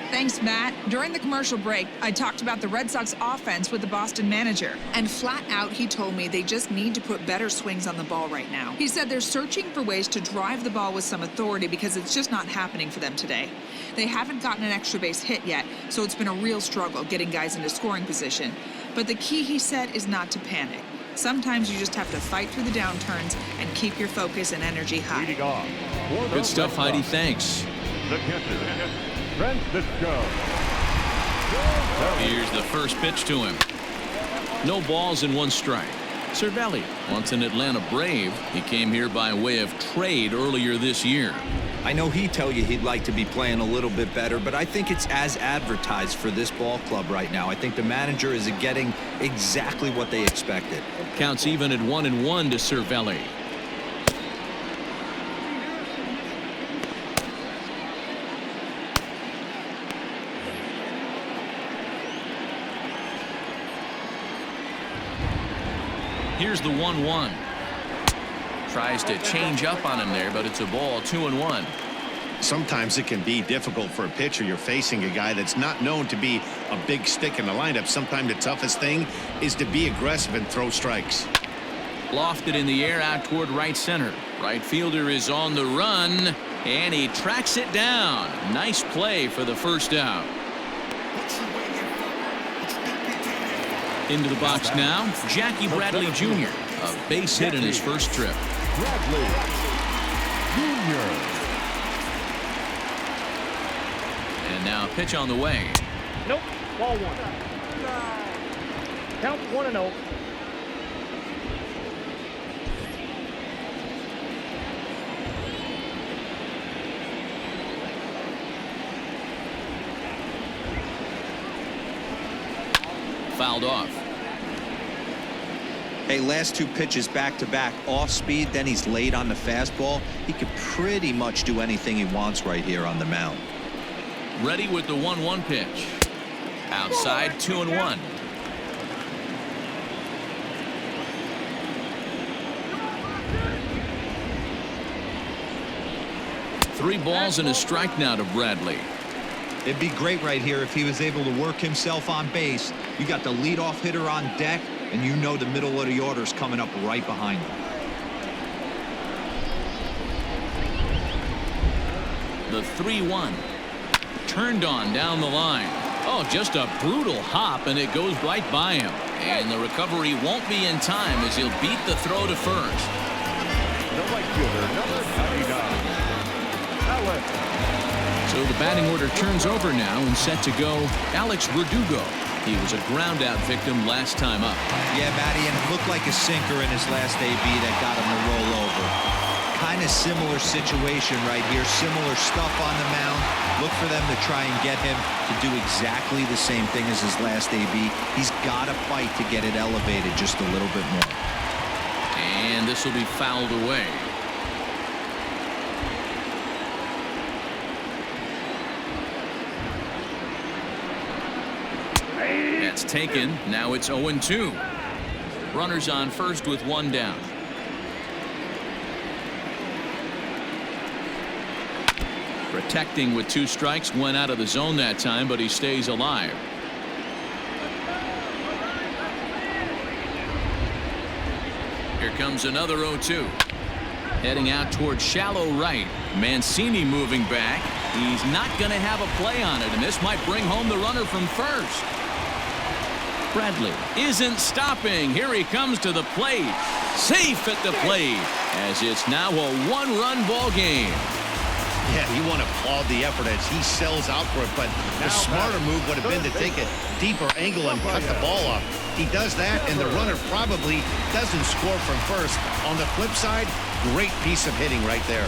Thanks, Matt. During the commercial break, I talked about the Red Sox offense with the Boston manager. And flat out, he told me they just need to put better swings on the ball right now. He said they're searching for ways to drive the ball with some authority because it's just not happening for them today. They haven't gotten an extra base hit yet, so it's been a real struggle getting guys into scoring position. But the key, he said, is not to panic. Sometimes you just have to fight through the downturns and keep your focus and energy high. Good stuff, Heidi. Thanks. The catcher, Francisco. Here's the first pitch to him. No balls and 1 strike. Cervelli, once an Atlanta Brave, he came here by way of trade earlier this year. I know he'd tell you he'd like to be playing a little bit better, but I think it's as advertised for this ball club right now. I think the manager is getting exactly what they expected. Counts even at 1-1 to Cervelli. Here's the 1-1. Tries to change up on him there, but it's a ball. 2-1. Sometimes it can be difficult for a pitcher. You're facing a guy that's not known to be a big stick in the lineup. Sometimes the toughest thing is to be aggressive and throw strikes. Lofted in the air out toward right center. Right fielder is on the run, and he tracks it down. Nice play for the first out. Into the box now, Jackie Bradley Jr. A base hit in his first trip. Bradley Jr. And now pitch on the way. Nope. Ball 1. Count 1-0. Fouled off. Hey, last 2 pitches back-to-back off speed, then he's late on the fastball. He could pretty much do anything he wants right here on the mound. Ready with the 1-1 pitch. Outside, 2-1. Three balls and a strike now to Bradley. It'd be great right here if he was able to work himself on base. You got the leadoff hitter on deck, and you know the middle of the order is coming up right behind him. 3-1. Turned on down the line. Oh, just a brutal hop, and it goes right by him. And the recovery won't be in time as he'll beat the throw to first. The right fielder, number 99, Alex. So the batting order turns over now and set to go Alex Verdugo. He was a ground-out victim last time up. Yeah, Matty, and it looked like a sinker in his last AB that got him to roll over. Kind of similar situation right here. Similar stuff on the mound. Look for them to try and get him to do exactly the same thing as his last AB. He's got to fight to get it elevated just a little bit more. And this will be fouled away. That's taken. Now it's 0-2. Runners on first with one down. Protecting with 2 strikes, went out of the zone that time, but he stays alive. Here comes another 0-2. Heading out towards shallow right. Mancini moving back. He's not going to have a play on it, and this might bring home the runner from first. Bradley isn't stopping. Here he comes to the plate. Safe at the plate, as it's now a 1-run ball game. Yeah, you want to applaud the effort as he sells out for it, but the smarter move would have been to take a deeper angle and cut the ball off. He does that, and the runner probably doesn't score from first. On the flip side, great piece of hitting right there.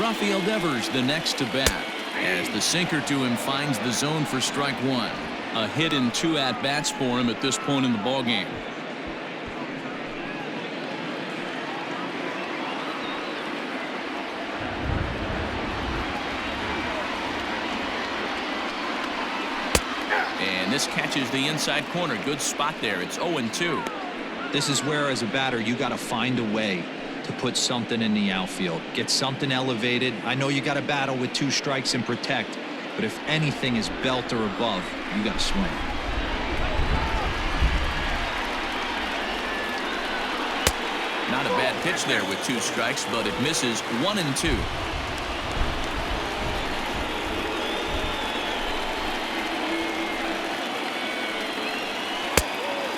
Rafael Devers the next to bat, as the sinker to him finds the zone for strike 1. A hit in 2 at-bats for him at this point in the ballgame. And this catches the inside corner. Good spot there. It's 0-2. This is where, as a batter, you got to find a way to put something in the outfield. Get something elevated. I know you got to battle with 2 strikes and protect, but if anything is belt or above, you got to swing. Not a bad pitch there with 2 strikes, but it misses 1-2.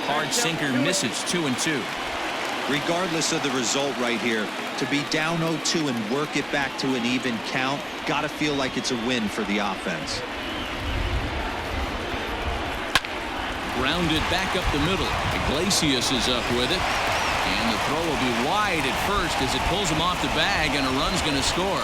Hard sinker misses 2-2. Regardless of the result right here, to be down 0-2 and work it back to an even count, got to feel like it's a win for the offense. Grounded back up the middle. Iglesias is up with it. And the throw will be wide at first as it pulls him off the bag, and a run's going to score.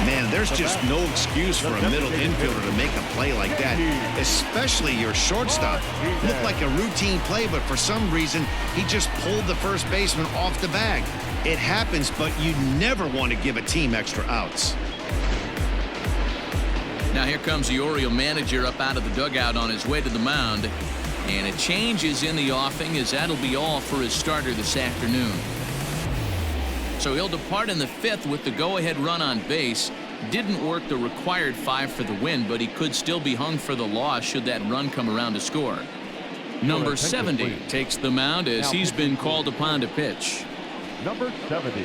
Man, there's just no excuse for a middle infielder to make a play like that, especially your shortstop. Looked like a routine play, but for some reason, he just pulled the first baseman off the bag. It happens, but you never want to give a team extra outs. Now here comes the Oriole manager up out of the dugout on his way to the mound. And a change is in the offing, as that'll be all for his starter this afternoon. So he'll depart in the 5th with the go-ahead run on base. Didn't work the required 5 for the win, but he could still be hung for the loss should that run come around to score. Number 70 takes the mound as he's been called upon to pitch. Number 70.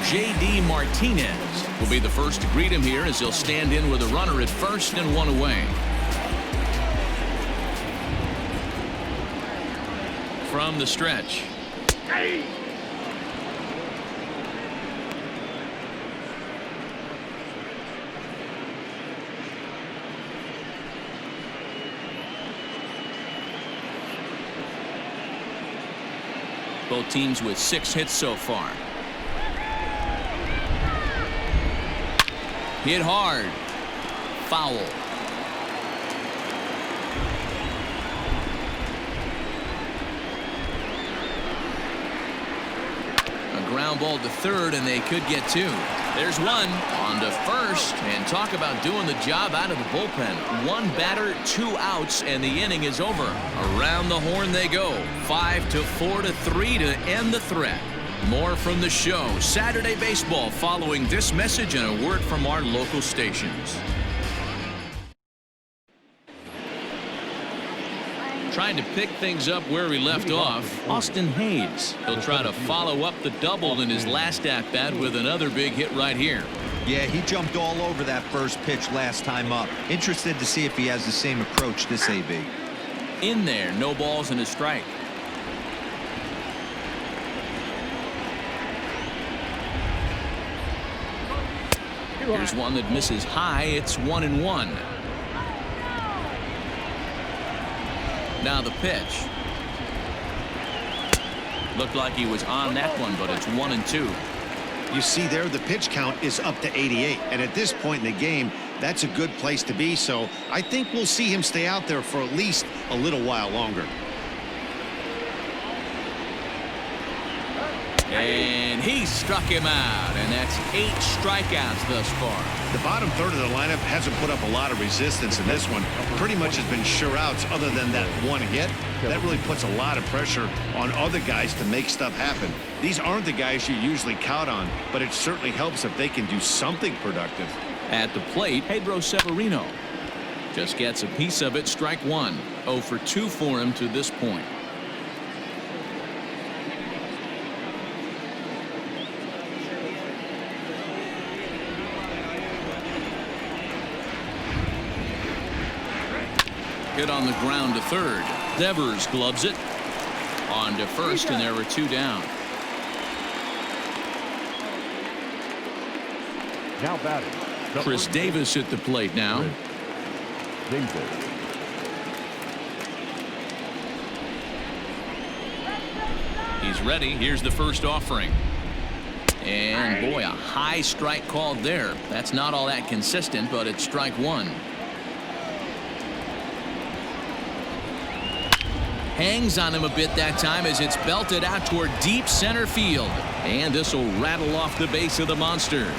J.D. Martinez will be the first to greet him here as he'll stand in with a runner at first and 1 away. From the stretch. Both teams with 6 hits so far. Hit hard. Foul. A ground ball to third, and they could get 2. There's one on to first, and talk about doing the job out of the bullpen. One batter, 2 outs, and the inning is over. Around the horn they go. 5-4 to 3 to end the threat. More from the show. Saturday Baseball following this message and a word from our local stations. Trying to pick things up where we left off, Austin Hayes. He'll try to follow up the double in his last at-bat with another big hit right here. Yeah, he jumped all over that first pitch last time up. Interested to see if he has the same approach this AB. In there, no balls and a strike. Here's one that misses high. It's 1-1. Now the pitch. Looked like he was on that one, but it's 1-2. You see there, the pitch count is up to 88. And at this point in the game, that's a good place to be. So I think we'll see him stay out there for at least a little while longer. And he struck him out, and that's 8 strikeouts thus far. The bottom third of the lineup hasn't put up a lot of resistance in this one. Pretty much has been sure outs other than that one hit. That really puts a lot of pressure on other guys to make stuff happen. These aren't the guys you usually count on, but it certainly helps if they can do something productive. At the plate, Pedro Severino just gets a piece of it. Strike one. 0 for 2 for him to this point. Hit on the ground to third. Devers gloves it. On to first, and there were 2 down. Now batting. Chris Davis at the plate now. He's ready. Here's the first offering. And boy, a high strike called there. That's not all that consistent, but it's strike one. Hangs on him a bit that time as it's belted out toward deep center field. And this will rattle off the base of the monster.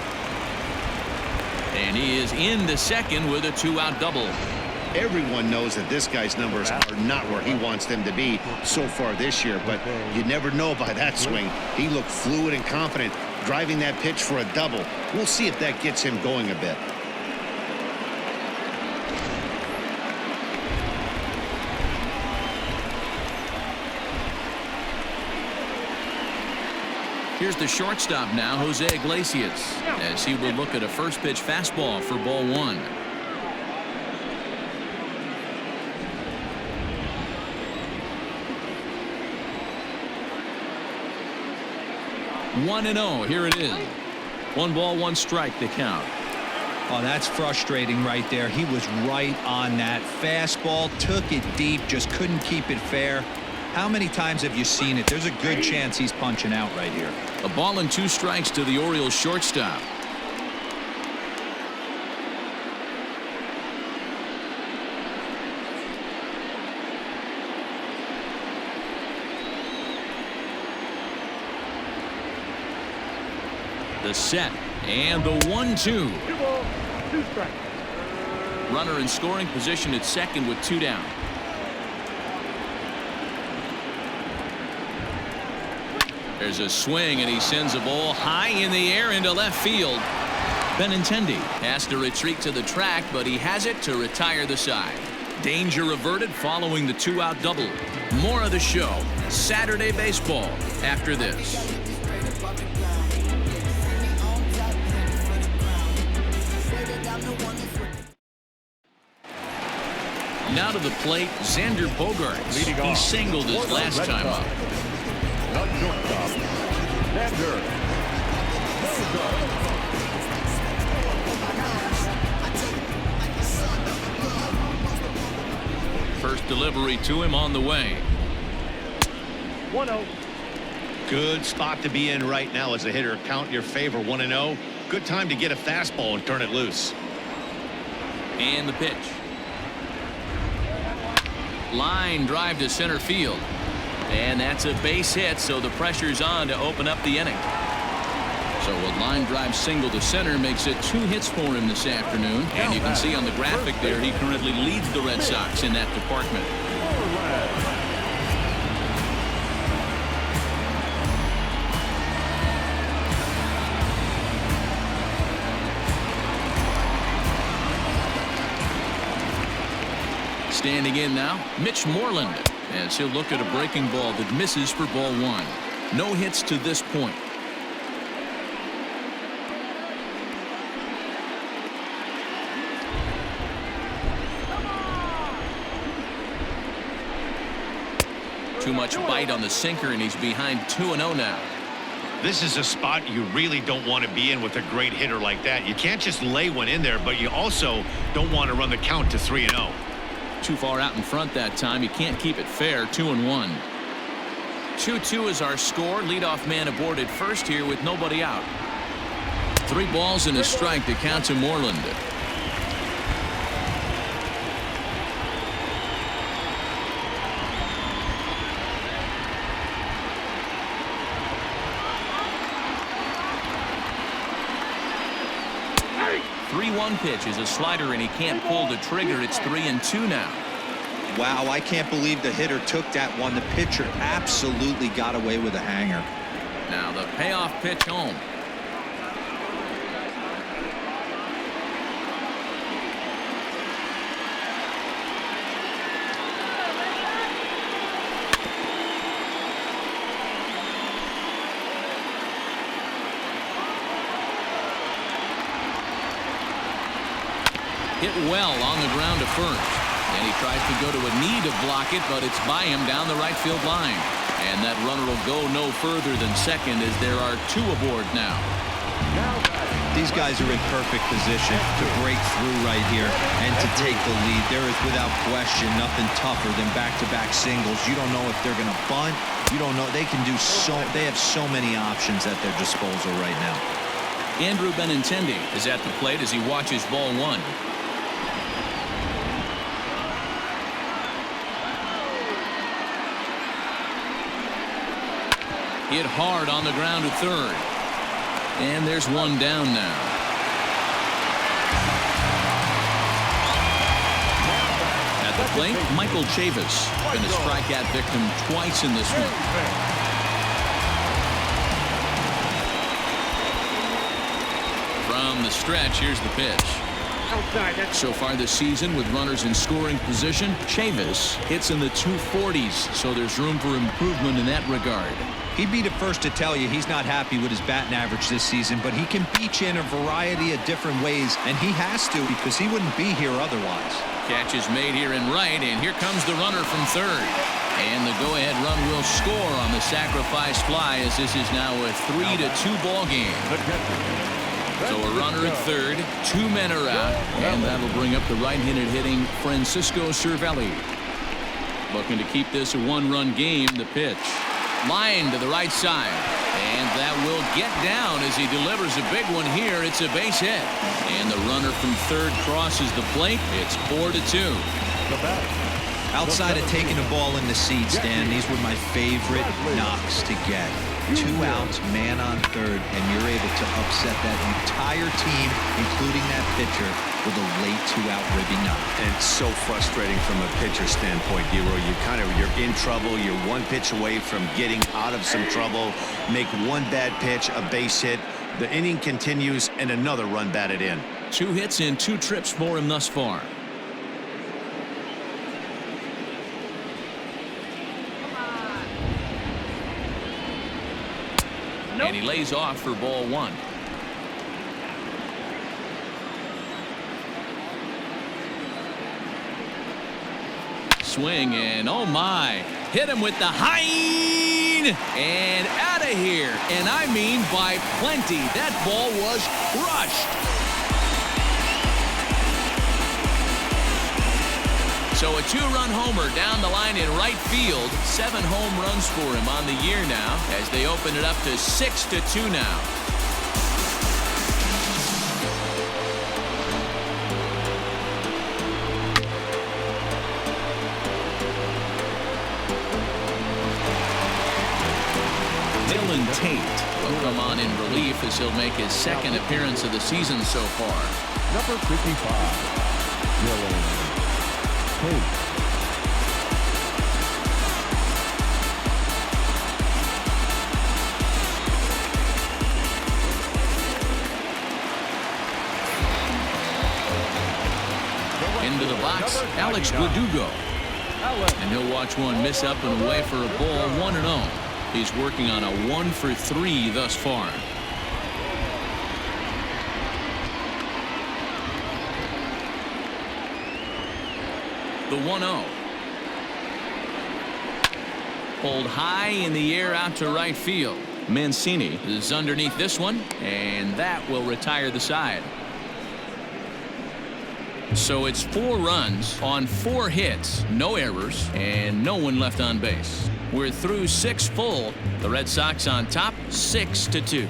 And he is in the second with a 2-out double. Everyone knows that this guy's numbers are not where he wants them to be so far this year, but you never know by that swing. He looked fluid and confident driving that pitch for a double. We'll see if that gets him going a bit. Here's the shortstop now, Jose Iglesias, as he will look at a first pitch fastball for ball one. One and 0. Here it is. 1 ball, 1 strike to count. Oh, that's frustrating right there. He was right on that fastball, took it deep, just couldn't keep it fair. How many times have you seen it? There's a good chance he's punching out right here. A ball and 2 strikes to the Orioles shortstop. The set and the 1-2. 2 balls, 2 strikes. Runner in scoring position at second with 2 down. There's a swing, and he sends a ball high in the air into left field. Benintendi has to retreat to the track, but he has it to retire the side. Danger averted following the 2-out double. More of the show, Saturday Baseball, after this. Now to the plate, Xander Bogaerts. He singled his last time up. Not shortstop, Xander Bogaerts. First delivery to him on the way. 1-0. Good spot to be in right now as a hitter. Count your favor. 1-0. Good time to get a fastball and turn it loose. And the pitch. Line drive to center field. And that's a base hit, so the pressure's on to open up the inning. So a line drive single to center makes it 2 hits for him this afternoon. And you can see on the graphic there he currently leads the Red Sox in that department. Standing in now, Mitch Moreland, as he'll look at a breaking ball that misses for ball 1. No hits to this point. Too much bite on the sinker, and he's behind 2-0 now. This is a spot you really don't want to be in with a great hitter like that. You can't just lay one in there, but you also don't want to run the count to 3-0. Too far out in front that time. You can't keep it fair. 2-1. 2-2 is our score. Leadoff man aboard at first here with nobody out. 3 balls and a strike to count to Moreland. Hey! 3-1 pitch is a slider, and he can't pull the trigger. It's 3-2 now. Wow, I can't believe the hitter took that one. The pitcher absolutely got away with a hanger. Now the payoff pitch home. Hit well on the ground to first. And he tries to go to a knee to block it, but it's by him down the right field line. And that runner will go no further than second, as there are 2 aboard now. These guys are in perfect position to break through right here and to take the lead. There is without question nothing tougher than back-to-back singles. You don't know if they're going to bunt. You don't know. They can do they have so many options at their disposal right now. Andrew Benintendi is at the plate as he watches ball 1. Hit hard on the ground to third. And there's 1 down now. At the plate, Michael Chavis. Been a strikeout victim twice in this one. From the stretch, here's the pitch. So far this season, with runners in scoring position, Chavis hits in the 240s, so there's room for improvement in that regard. He'd be the first to tell you he's not happy with his batting average this season, but he can beat you in a variety of different ways, and he has to because he wouldn't be here otherwise. Catch is made here in right, and here comes the runner from third. And the go-ahead run will score on the sacrifice fly, as this is now a 3-2 ball game. So a runner at third, 2 men are out, and that'll bring up the right-handed hitting Francisco Cervelli. Looking to keep this a 1-run game. The pitch. Line to the right side, and that will get down as he delivers a big one here. It's a base hit, and the runner from third crosses the plate. It's 4-2. Outside of taking the ball in the seats, Dan, these were my favorite knocks to get. 2 outs, man on third, and you're able to upset that entire team, including that pitcher, with a late 2-out ribby knock. And it's so frustrating from a pitcher standpoint, Dero. You're in trouble. You're 1 pitch away from getting out of some trouble. Make 1 bad pitch, a base hit. The inning continues, and another run batted in. 2 hits and 2 trips for him thus far. And he lays off for ball 1. Swing, and oh my, hit him with the hind and out of here, and I mean by plenty. That ball was crushed. So a 2-run homer down the line in right field. 7 home runs for him on the year now, as they open it up to 6-2 now. Tate will come on in relief. relief as he'll make his second appearance of the season so far. Number 55, Dylan Tate. Into the box, Alex Verdugo. And he'll watch one miss up and away for a ball, 1-0. He's working on a 1-for-3 thus far. The 1-0. Pulled high in the air out to right field. Mancini is underneath this one, and that will retire the side. So it's 4 runs on 4 hits, no errors, and no one left on base. We're through 6 full. The Red Sox on top, 6-2.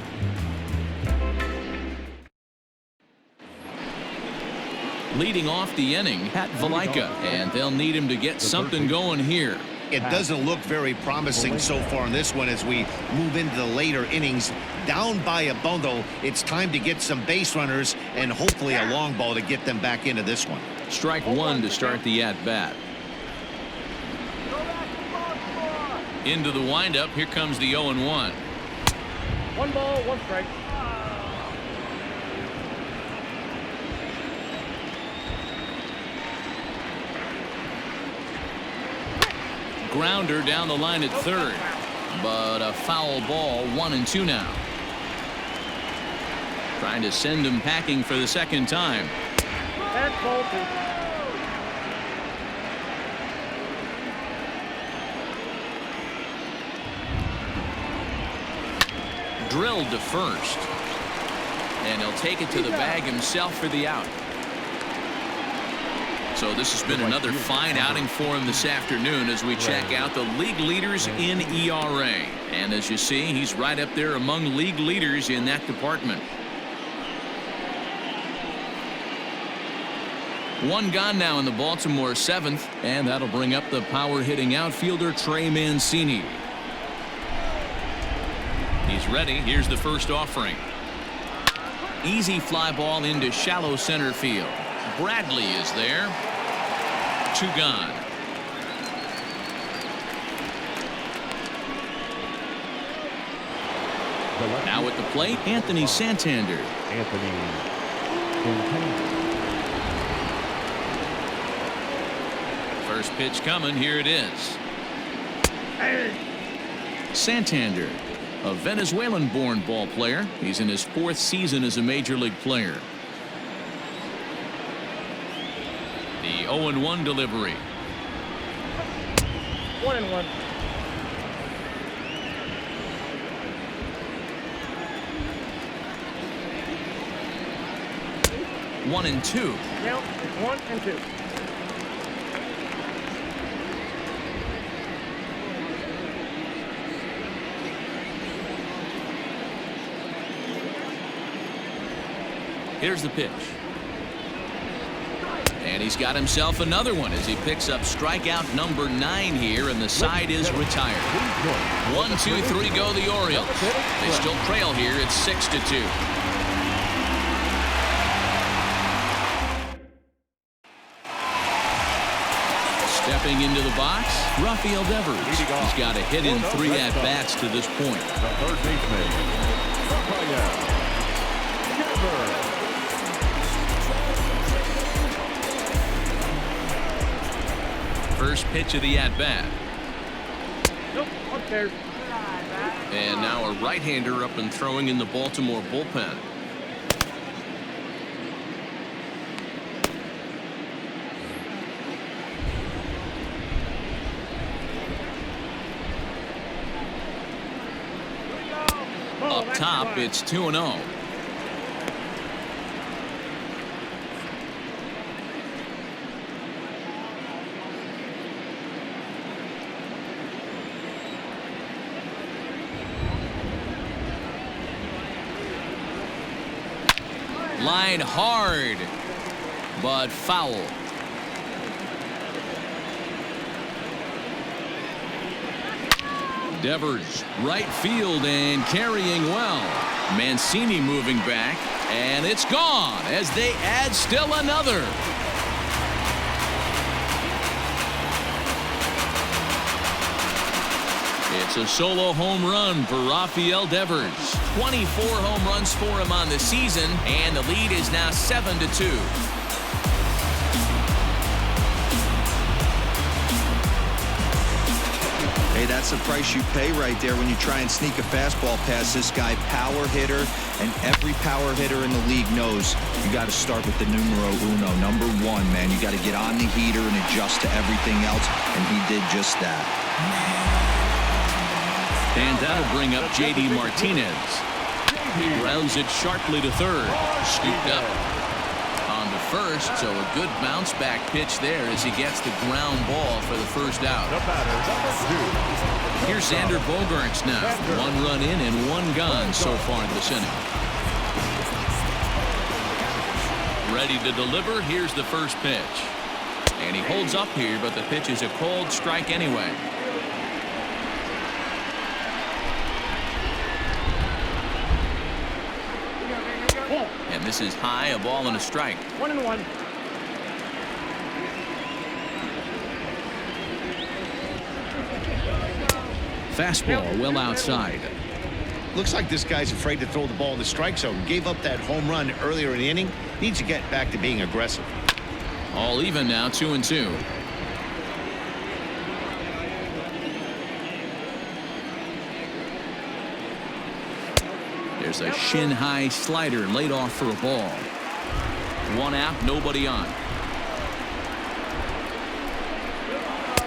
Leading off the inning, Hector Velasquez, and they'll need him to get something going here. It doesn't look very promising so far in this one as we move into the later innings. Down by a bundle, it's time to get some base runners and hopefully a long ball to get them back into this one. Strike 1 to start the at-bat. Into the windup, here comes the 0-1. 1 ball, 1 strike. Grounder down the line at third, but a foul ball, 1-2 now. Trying to send him packing for the second time. That's ball 2. Drilled to first, and he'll take it to the bag himself for the out. So this has been another fine outing for him this afternoon as we check out the league leaders in ERA. And as you see, he's right up there among league leaders in that department. 1 gone now in the Baltimore 7th, and that'll bring up the power hitting outfielder Trey Mancini. He's ready. Here's the first offering. Easy fly ball into shallow center field. Bradley is there. 2 gone. Now at the plate, Anthony Santander. First pitch coming. Here it is. Santander, a Venezuelan-born ball player. He's in his 4th season as a major league player. The 0-1 delivery. 1-1. One and two. Count 1 and 2. Here's the pitch. And he's got himself another one as he picks up strikeout number 9 here, and the side is retired. 1, 2, 3 go the Orioles. They still trail here. It's 6-2. Stepping into the box, Rafael Devers. He's got a hit in 3 at-bats to this point. The third baseman, Rafael Devers. First pitch of the at-bat. Nope, upstairs. And now a right-hander up and throwing in the Baltimore bullpen. Up top, it's 2-0. Line hard, but foul. Devers, right field and carrying well. Mancini moving back, and it's gone as they add still another. It's a solo home run for Rafael Devers. 24 home runs for him on the season, and the lead is now 7-2. Hey, that's the price you pay right there when you try and sneak a fastball past this guy. Power hitter, and every power hitter in the league knows you got to start with the numero uno, number one, man. You got to get on the heater and adjust to everything else, and he did just that. And that'll bring up J.D. Martinez. He rounds it sharply to third. Scooped up. On to first, so a good bounce back pitch there as he gets the ground ball for the first out. The batter, number 2. Here's Xander Bogaerts now. 1 run in and 1 gone so far this inning. Ready to deliver. Here's the first pitch. And he holds up here, but the pitch is a cold strike anyway. And this is high, a ball and a strike. 1-1. Fastball well outside. Looks like this guy's afraid to throw the ball in the strike zone. Gave up that home run earlier in the inning. Needs to get back to being aggressive. All even now, 2-2. There's a shin-high slider laid off for a ball. 1 out, nobody on.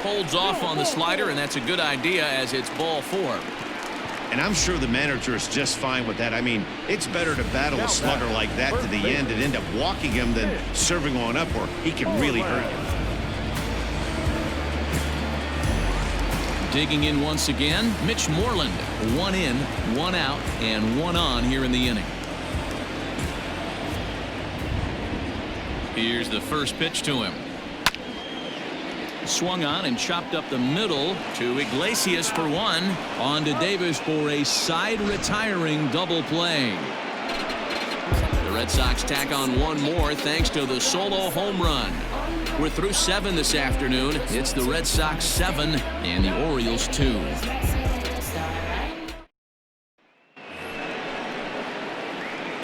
Holds off on the slider, and that's a good idea as it's ball 4. And I'm sure the manager is just fine with that. I mean, it's better to battle a slugger like that to the end and end up walking him than serving on up where he can really hurt you. Digging in once again, Mitch Moreland. 1 in, 1 out, and 1 on here in the inning. Here's the first pitch to him. Swung on and chopped up the middle to Iglesias for 1. On to Davis for a side retiring double play. The Red Sox tack on 1 more thanks to the solo home run. We're through 7 this afternoon. It's the Red Sox 7 and the Orioles 2.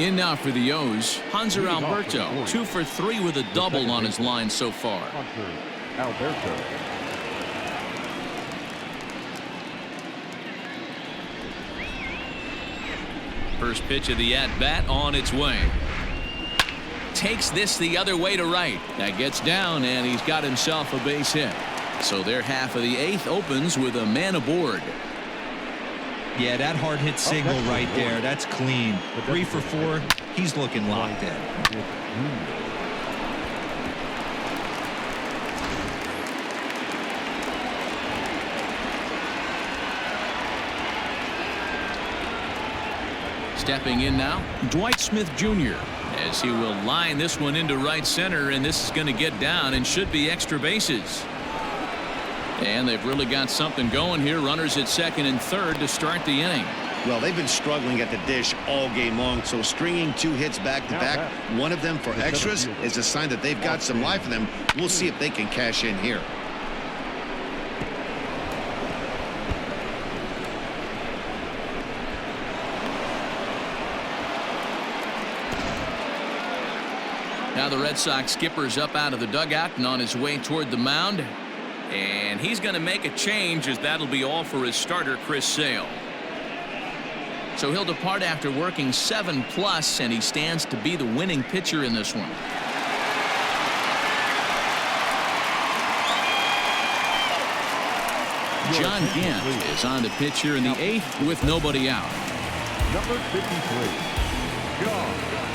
In now for the O's, Hanser Alberto, 2 for 3 with a double on his line so far. Alberto. First pitch of the at-bat on its way. Takes this the other way to right. That gets down, and he's got himself a base hit. So their half of the 8th opens with a man aboard. Yeah, that hard hit signal right there. That's clean. 3 for 4. He's looking locked in. Stepping in now, Dwight Smith Jr. as he will line this one into right center, and this is going to get down and should be extra bases. And they've really got something going here. Runners at second and third to start the inning. Well, they've been struggling at the dish all game long, so stringing 2 hits back-to-back, one of them for extras, is a sign that they've got some life in them. We'll see if they can cash in here. Now the Red Sox skipper's up out of the dugout and on his way toward the mound. And he's going to make a change, as that'll be all for his starter, Chris Sale. So he'll depart after working 7+, and he stands to be the winning pitcher in this one. John Gant is on to pitch here in the 8th with nobody out. Number 53, John Gant.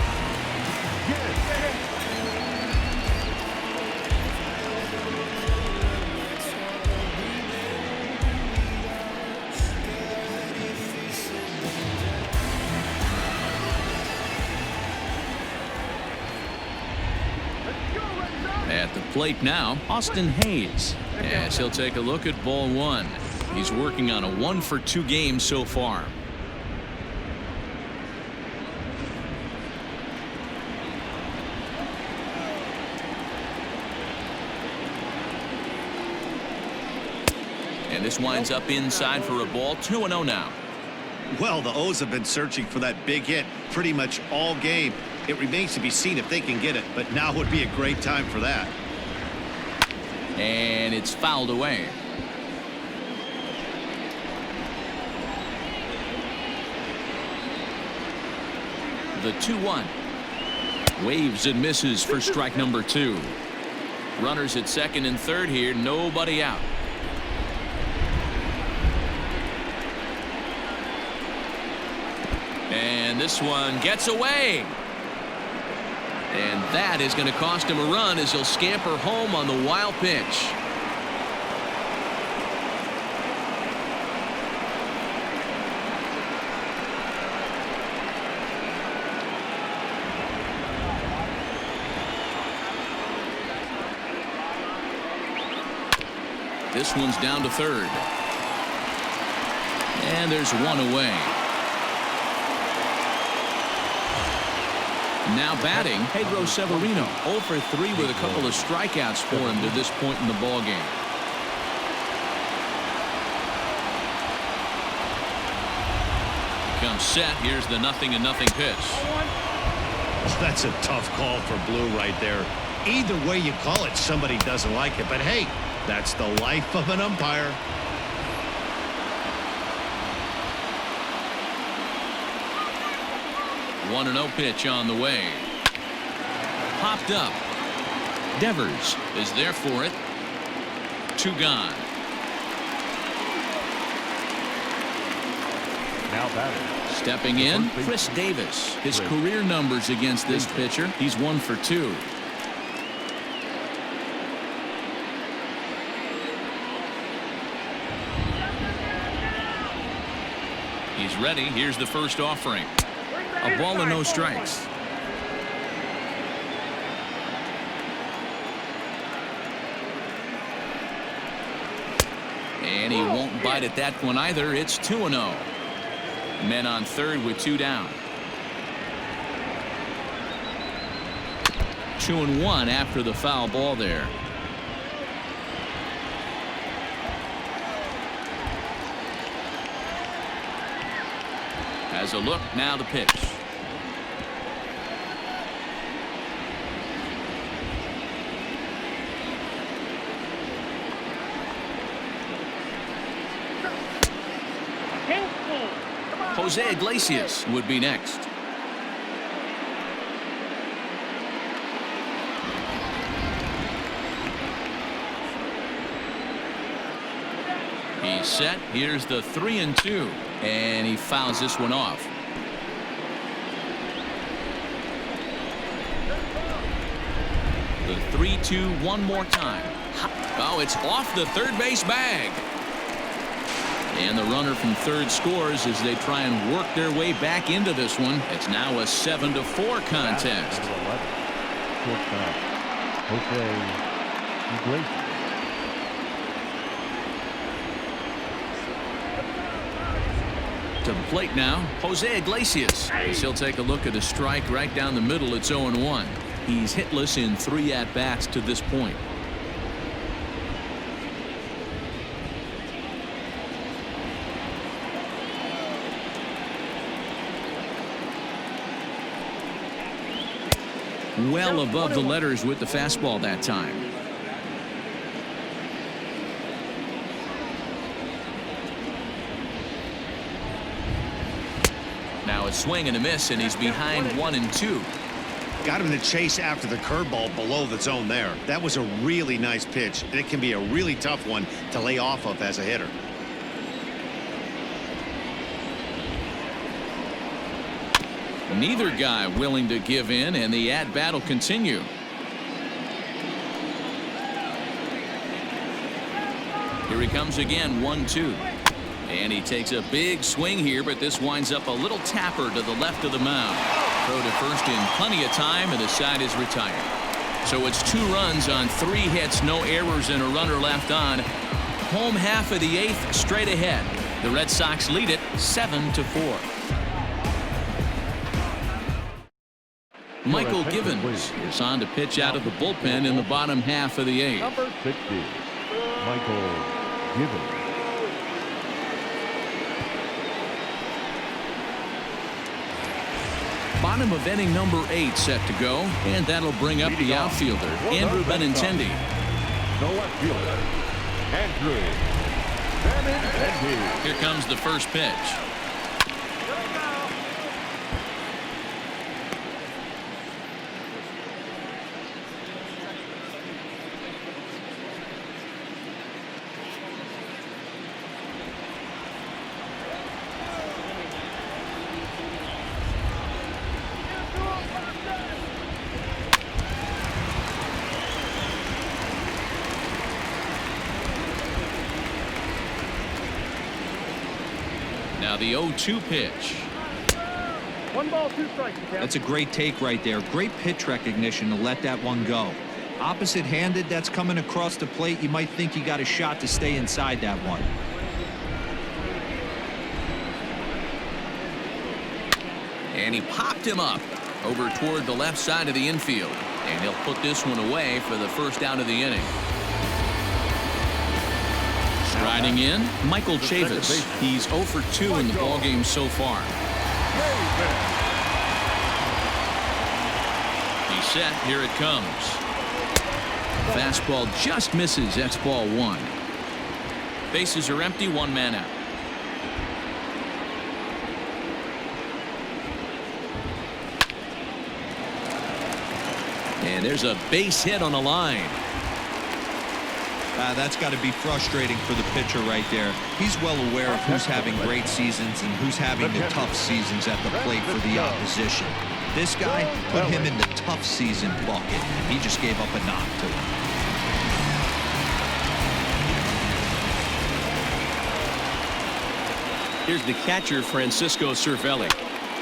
At the plate now, Austin Hayes, as he'll take a look at ball 1. He's working on a 1-for-2 game so far. And this winds up inside for a ball. 2-0 now. Well, the O's have been searching for that big hit pretty much all game. It remains to be seen if they can get it, but now would be a great time for that. And it's fouled away. The 2-1. Waves and misses for strike number 2. Runners at second and third here. Nobody out. And this one gets away. And that is going to cost him a run as he'll scamper home on the wild pitch. This one's down to third. And there's one away. Now batting, Pedro Severino. 0 for 3 with a couple of strikeouts for him to this point in the ball game. Comes set. Here's the 0-0 pitch. Oh, that's a tough call for Blue right there. Either way you call it, somebody doesn't like it. But hey, that's the life of an umpire. One 1-0 pitch on the way. Popped up. Devers is there for it. 2 gone. Now batting. Stepping in, Chris Davis. His career numbers against this pitcher, he's 1 for 2. He's ready. Here's the first offering. A ball and no strikes. And he won't bite at that one either. It's 2-0. Men on third with 2 down. 2-1 after the foul ball there. Has a look, now the pitch. Jose Iglesias would be next. He's set. Here's the 3-2. And he fouls this one off. The 3-2 one more time. Oh, it's off the third base bag. And the runner from third scores as they try and work their way back into this one. It's now a 7-4 contest. Shortstop, Jose Iglesias. To the plate now, Jose Iglesias. As he'll take a look at a strike right down the middle. It's 0-1. He's hitless in 3 at-bats to this point. Well above the letters with the fastball that time. Now a swing and a miss, and he's behind 1-2. Got him to chase after the curveball below the zone there. That was a really nice pitch, and it can be a really tough one to lay off of as a hitter. Neither guy willing to give in, and the at-bat will continue. Here he comes again, 1-2. And he takes a big swing here, but this winds up a little tapper to the left of the mound. Throw to first in plenty of time, and the side is retired. So it's 2 runs on 3 hits, no errors, and a runner left on. home half of the 8th straight ahead. The Red Sox lead it 7-4. Michael Givens is on to pitch out of the bullpen in the bottom half of the 8th. Number 60, Michael Givens. Bottom of inning number 8 set to go, and that'll bring up the outfielder, Andrew Benintendi. The left fielder, Andrew Benintendi. Here comes the first pitch. Now the 0-2 pitch. 1 ball, 2 strikes. That's a great take right there. Great pitch recognition to let that one go. Opposite-handed, that's coming across the plate. You might think you got a shot to stay inside that one. And he popped him up over toward the left side of the infield. And he'll put this one away for the first out of the inning. Striding in, Michael Chavis. He's 0 for 2 in the ballgame so far. He's set. Here it comes. Fastball just misses. That's ball 1. Bases are empty. 1 man out. And there's a base hit on the line. That's got to be frustrating for the pitcher right there. He's well aware of who's having great seasons and who's having the tough seasons at the plate for the opposition. This guy put him in the tough season bucket, and he just gave up a knock to him. Here's the catcher, Francisco Cervelli.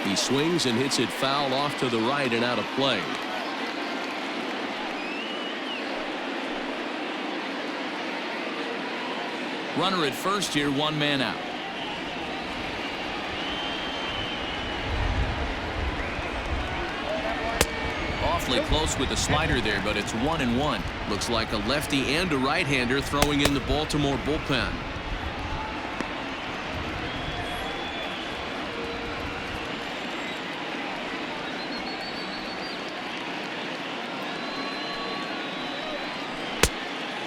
He swings and hits it foul off to the right and out of play. Runner at first here, 1 man out. Awfully close with the slider there, but it's 1-1. Looks like a lefty and a right-hander throwing in the Baltimore bullpen.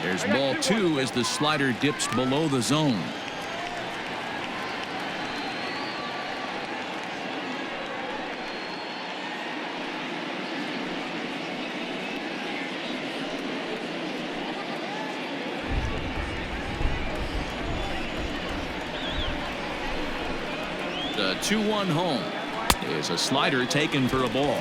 There's ball 2 as the slider dips below the zone. The 2-1 home is a slider taken for a ball.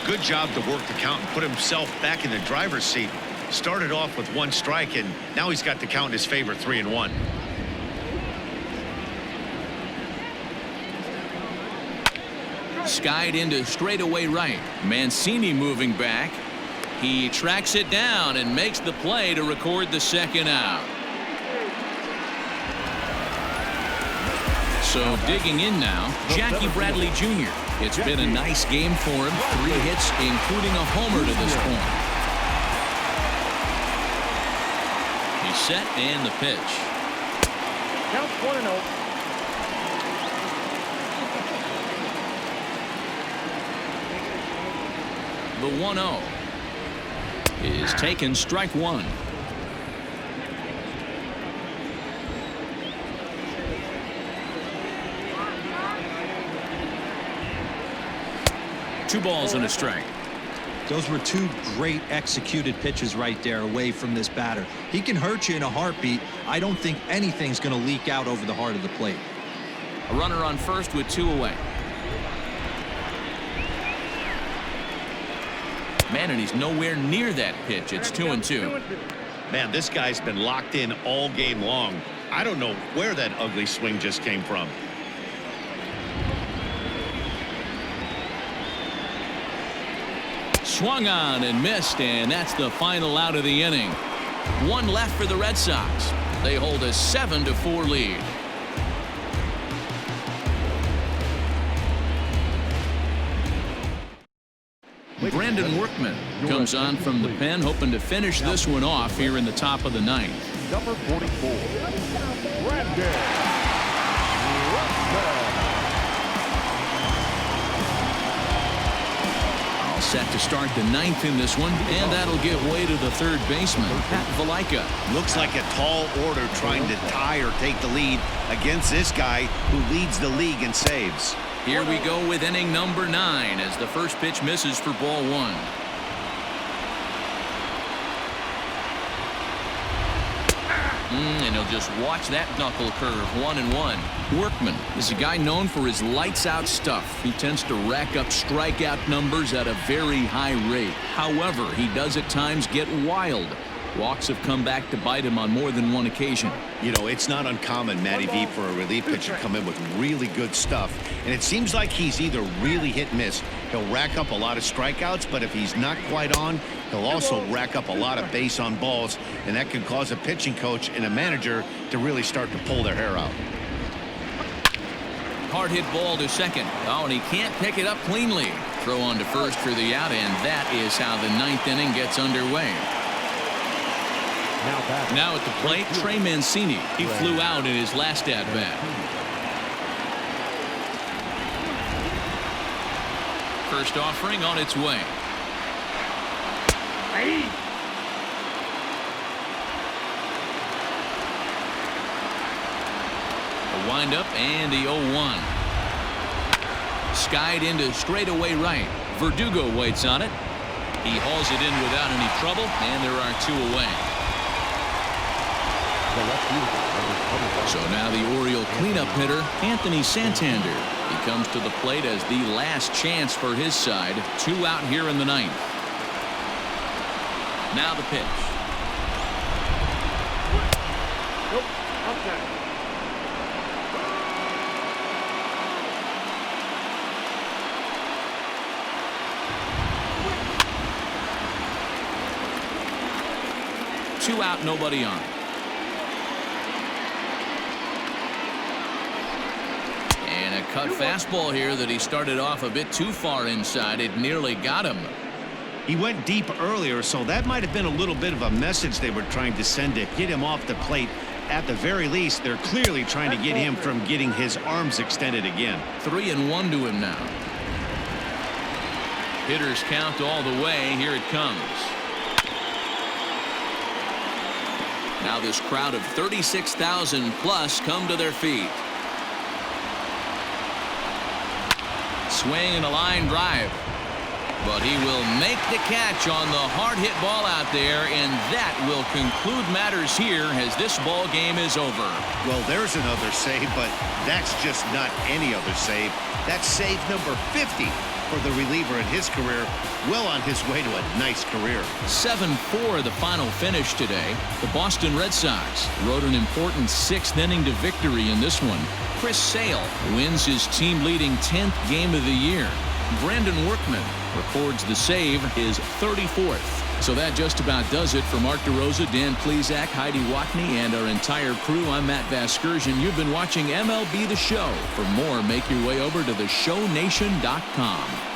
Good job to work the count and put himself back in the driver's seat. Started off with 1 strike, and now he's got the count in his favor, 3-1. Skied into straightaway right. Mancini moving back. He tracks it down and makes the play to record the second out. So digging in now, Jackie Bradley Jr. It's been a nice game for him. 3 hits, including a homer to this point. Set and the pitch. Count 1-0. The 1-0 is taken, strike 1. Two balls and a strike. Those were 2 great executed pitches right there away from this batter. He can hurt you in a heartbeat. I don't think anything's going to leak out over the heart of the plate. A runner on first with 2 away. Man, and he's nowhere near that pitch. It's 2-2. Man, this guy's been locked in all game long. I don't know where that ugly swing just came from. Swung on and missed, and that's the final out of the inning. 1 left for the Red Sox. They hold a 7-4 lead. Brandon Workman comes on from the pen, hoping to finish this one off here in the top of the ninth. Number 44, Brandon. All set to start the ninth in this one, and that'll give way to the third baseman, Pat Velasquez. Looks like a tall order trying to tie or take the lead against this guy who leads the league in saves. Here we go with inning number 9 as the first pitch misses for ball 1. And he'll just watch that knuckle curve. 1-1. Workman is a guy known for his lights-out stuff. He tends to rack up strikeout numbers at a very high rate. However, he does at times get wild. Walks have come back to bite him on more than one occasion. You know, it's not uncommon, Matty V, for a relief pitcher to come in with really good stuff. And it seems like he's either really hit and miss. He'll rack up a lot of strikeouts, but if he's not quite on, he'll also rack up a lot of base on balls. And that can cause a pitching coach and a manager to really start to pull their hair out. Hard hit ball to second. Oh, and he can't pick it up cleanly. Throw on to first for the out, and that is how the ninth inning gets underway. Now at the plate, Trey Mancini. He flew out in his last at-bat. First offering on its way. A windup and the 0-1. Skied into straightaway right. Verdugo waits on it. He hauls it in without any trouble, and there are 2 away. So now the Oriole cleanup hitter, Anthony Santander. He comes to the plate as the last chance for his side. 2 out here in the ninth. Now the pitch. Nope. Okay. Two out, nobody on. And a cut fastball here that he started off a bit too far inside. It nearly got him. He went deep earlier, so that might have been a little bit of a message they were trying to send to get him off the plate. At the very least, they're clearly trying to get him from getting his arms extended again. 3-1 to him now. Hitters count all the way. Here it comes. Now this crowd of 36,000 plus come to their feet. Swing and a line drive. But he will make the catch on the hard hit ball out there, and that will conclude matters here as this ball game is over. Well, there's another save, but that's just not any other save. That's save number 50 for the reliever in his career, well on his way to a nice career. 7-4 the final finish today. The Boston Red Sox rode an important 6th inning to victory in this one. Chris Sale wins his team-leading 10th game of the year. Brandon Workman records the save, his 34th. So that just about does it for Mark DeRosa, Dan Plesac, Heidi Watney, and our entire crew. I'm Matt Vasgersian. You've been watching MLB The Show. For more, make your way over to theshownation.com.